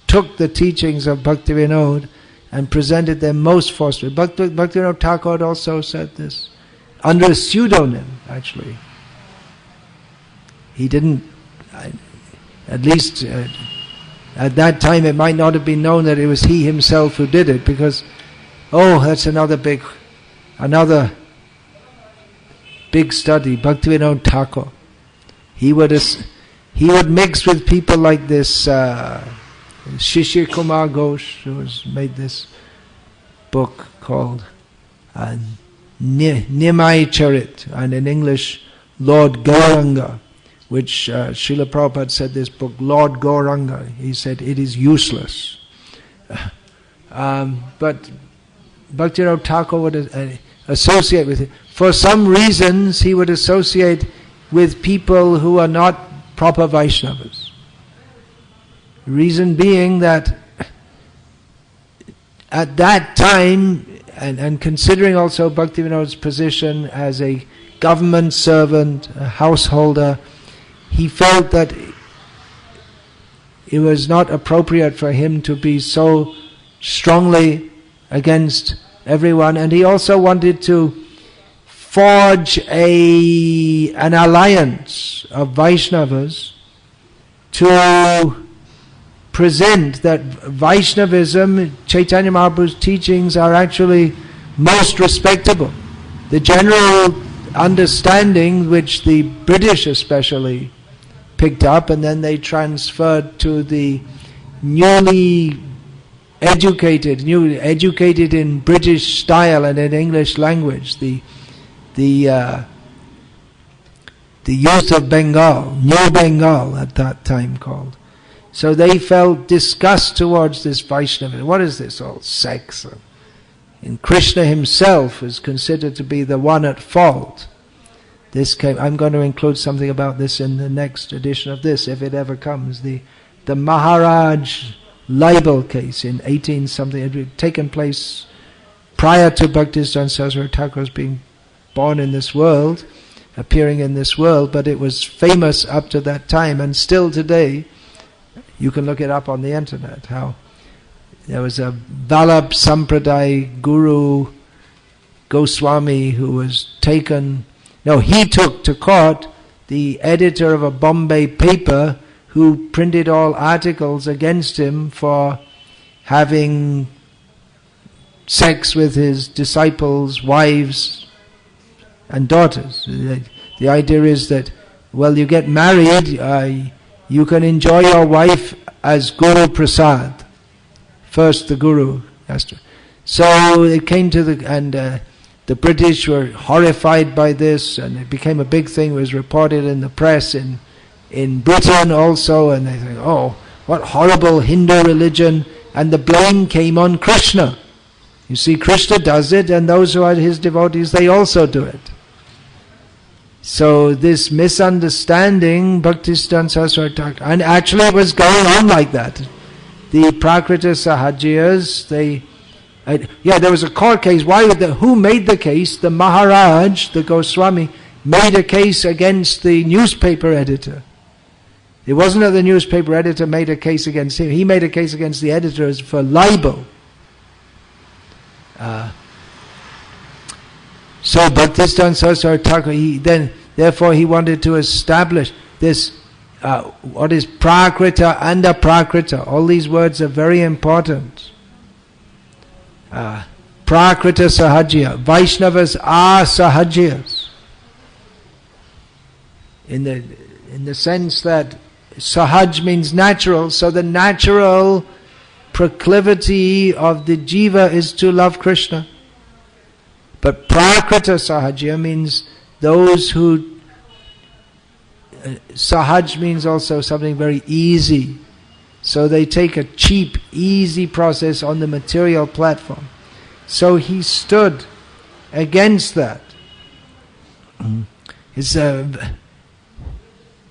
took the teachings of Bhaktivinoda and presented them most forcefully. Bhaktivinoda Thakur had also said this, under a pseudonym actually. He didn't, at least at that time it might not have been known that it was he himself who did it, because, oh, that's another big study, Bhaktivinoda Thakur. He would mix with people like this Shishir Kumar Ghosh, who has made this book called Nimai Charit, and in English, Lord Gauranga, which Srila Prabhupada said this book, Lord Gauranga, he said it is useless. But Bhaktivinoda Thakur would associate with it. For some reasons, he would associate with people who are not proper Vaishnavas. Reason being that at that time, and considering also Bhaktivinoda's position as a government servant, a householder, he felt that it was not appropriate for him to be so strongly against everyone, and he also wanted to forge an alliance of Vaishnavas to present that Vaishnavism, Chaitanya Mahaprabhu's teachings are actually most respectable. The general understanding which the British especially picked up, and then they transferred to the newly educated in British style and in English language, the youth of Bengal, New Bengal at that time called. So they felt disgust towards this Vaishnava. What is this all sex? And Krishna himself is considered to be the one at fault. I'm going to include something about this in the next edition of this, if it ever comes. The Maharaj libel case in 18-something, it had taken place prior to Bhaktisiddhanta Saraswati Thakur's being born in this world, appearing in this world, but it was famous up to that time, and still today, you can look it up on the internet, how there was a Vallabh Sampradaya Guru Goswami who was taken, he took to court the editor of a Bombay paper who printed all articles against him for having sex with his disciples' wives and daughters. The idea is that, you get married, you can enjoy your wife as Guru Prasad. First the Guru has to. So it came to the British were horrified by this, and it became a big thing. It was reported in the press in Britain also, and they think, what horrible Hindu religion, and the blame came on Krishna. You see, Krishna does it, and those who are his devotees, they also do it. So this misunderstanding, Bhaktisiddhanta Saraswati Thakur, and actually it was going on like that. The Prakrita Sahajiyas, there was a court case. Who made the case? The Maharaj, the Goswami, made a case against the newspaper editor. It wasn't that the newspaper editor made a case against him. He made a case against the editors for libel. So Bhaktisiddhanta Saraswati Thakur, therefore he wanted to establish this, what is Prakrita and Aprakrita. All these words are very important. Prakrita Sahajiya. Vaishnavas are Sahajiyas. In the sense that Sahaj means natural, so the natural proclivity of the jiva is to love Krishna. But Prakrita Sahajiya means those who... Sahaj means also something very easy. So they take a cheap, easy process on the material platform. So he stood against that.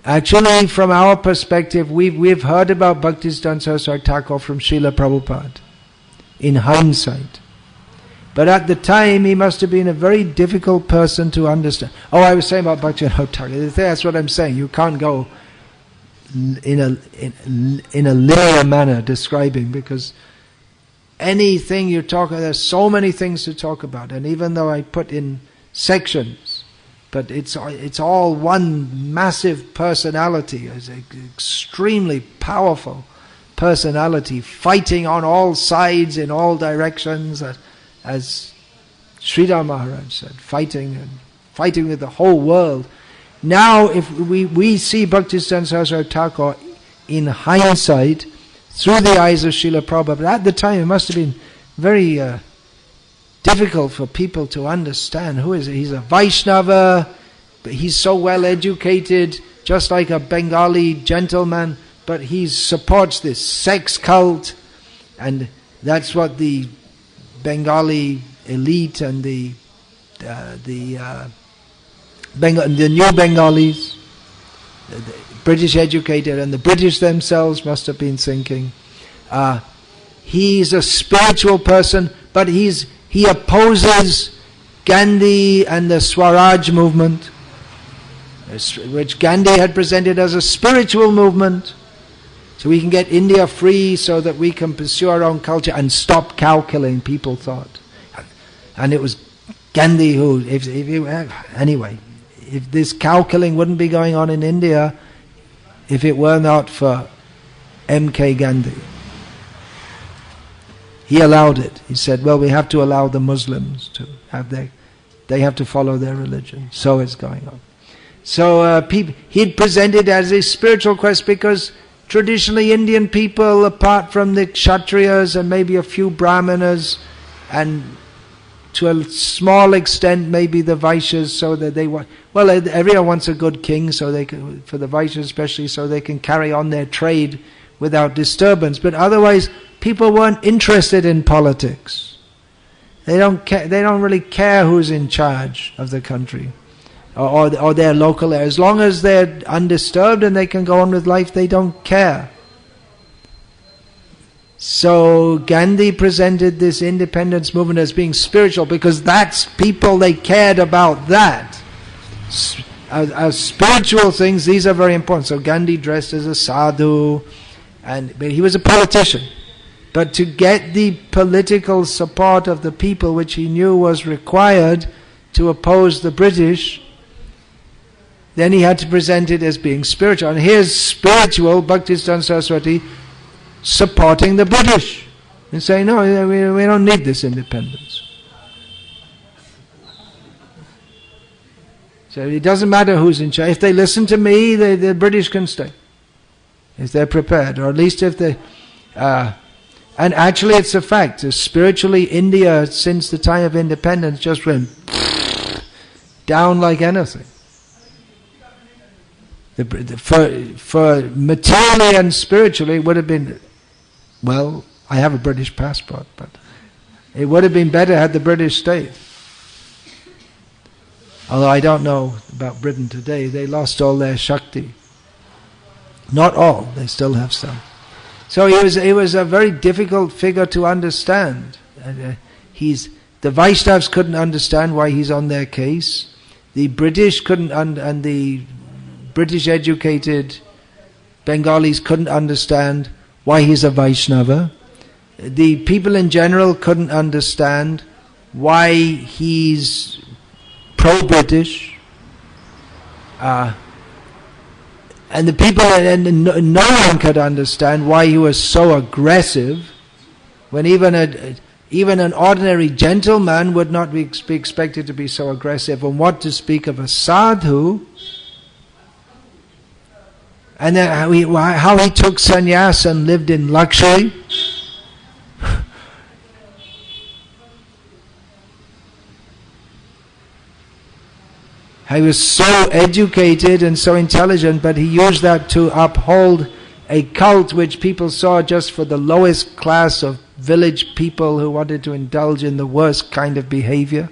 Actually, from our perspective, we've heard about Bhaktisiddhanta Saraswati Thakur from Srila Prabhupada, in hindsight. But at the time, he must have been a very difficult person to understand. I was saying about Bhaktisiddhanta Thakur. That's what I'm saying. You can't go in a linear manner describing, because anything you talk about, there's so many things to talk about. And even though I put in sections, but it's all one massive personality, it's an extremely powerful personality, fighting on all sides in all directions, as Sridhar Maharaj said, fighting with the whole world. Now, if we see Bhaktisiddhanta Saraswati Thakur in hindsight through the eyes of Srila Prabhupada, but at the time it must have been very difficult for people to understand who is he. He's a Vaishnava, but he's so well educated, just like a Bengali gentleman, but he supports this sex cult, and that's what the Bengali elite and the new Bengalis, the British educated, and the British themselves must have been thinking. He's a spiritual person, but he opposes Gandhi and the Swaraj movement, which Gandhi had presented as a spiritual movement, so we can get India free, so that we can pursue our own culture and stop cow killing, people thought. And it was Gandhi who, anyway, if this cow killing wouldn't be going on in India if it were not for M.K. Gandhi. He allowed it. He said, we have to allow the Muslims to have they have to follow their religion. So it's going on. So he'd presented as a spiritual quest, because traditionally Indian people, apart from the Kshatriyas and maybe a few Brahmanas, and to a small extent maybe the Vaishyas, so that they want, everyone wants a good king, so they can, for the Vaishyas especially, so they can carry on their trade without disturbance. But otherwise, people weren't interested in politics. They don't really care who's in charge of the country or their local area. As long as they're undisturbed and they can go on with life, they don't care. So Gandhi presented this independence movement as being spiritual because that's people, they cared about that. As spiritual things, these are very important. So Gandhi dressed as a sadhu, but he was a politician. But to get the political support of the people, which he knew was required to oppose the British, then he had to present it as being spiritual. And here's spiritual Bhaktisiddhanta Saraswati supporting the British and saying, no, we don't need this independence. So it doesn't matter who's in charge. If they listen to me, the British can stay. If they're prepared, or at least if they... and actually it's a fact. Spiritually, India, since the time of independence, just went down like anything. For materially and spiritually, it would have been... Well, I have a British passport, but it would have been better had the British stayed. Although I don't know about Britain today, they lost all their Shakti. Not all, they still have some. So he was a very difficult figure to understand. The Vaishnavas couldn't understand why he's on their case. The British couldn't, and the British educated Bengalis couldn't understand why he's a Vaishnava. The people in general couldn't understand why he's pro-British. And the people, and no one could understand why he was so aggressive, when even an ordinary gentleman would not be expected to be so aggressive, and what to speak of a sadhu. And then how he took sannyas and lived in luxury. He was so educated and so intelligent, but he used that to uphold a cult which people saw just for the lowest class of village people who wanted to indulge in the worst kind of behavior.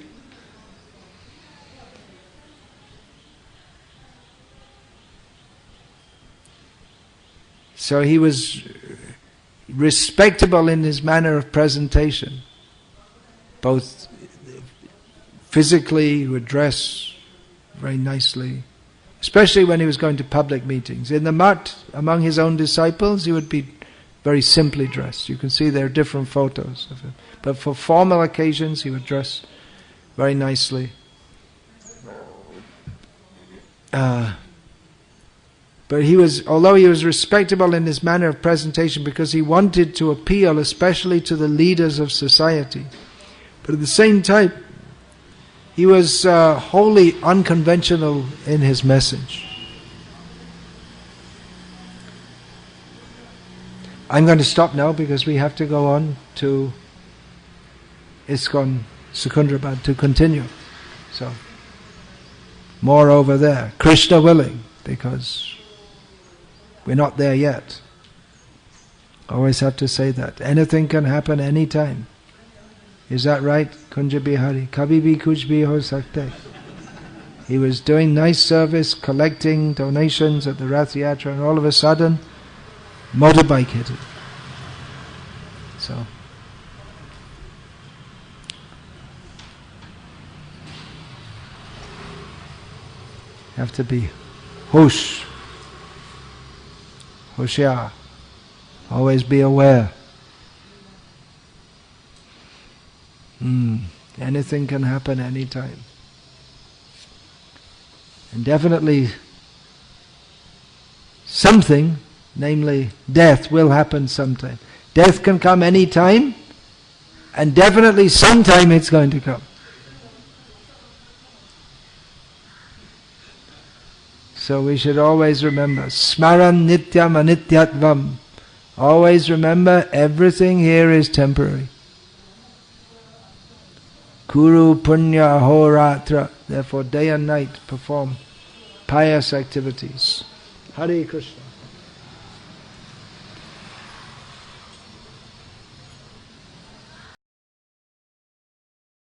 So he was respectable in his manner of presentation. Both physically, he would dress very nicely, especially when he was going to public meetings. In the mutt, among his own disciples, he would be very simply dressed. You can see there are different photos of him. But for formal occasions, he would dress very nicely. But although he was respectable in his manner of presentation because he wanted to appeal especially to the leaders of society, but at the same time, he was wholly unconventional in his message. I'm going to stop now because we have to go on to ISKCON Secunderabad to continue. So, more over there. Krishna willing, because we're not there yet. Always have to say that. Anything can happen anytime. Is that right? Kunja Bihari. Kabhi bhi kuch bhi ho sakta hai. He was doing nice service, collecting donations at the Rath Yatra, and all of a sudden, motorbike hit him. So, have to be hush. Hoshiar. Always be aware. Anything can happen anytime. And definitely something, namely death, will happen sometime. Death can come anytime, and definitely sometime it's going to come. So we should always remember, smaran nityam anityatvam. Always remember, everything here is temporary. Kuru punya ahoratra. Therefore day and night perform pious activities. Hare Krishna.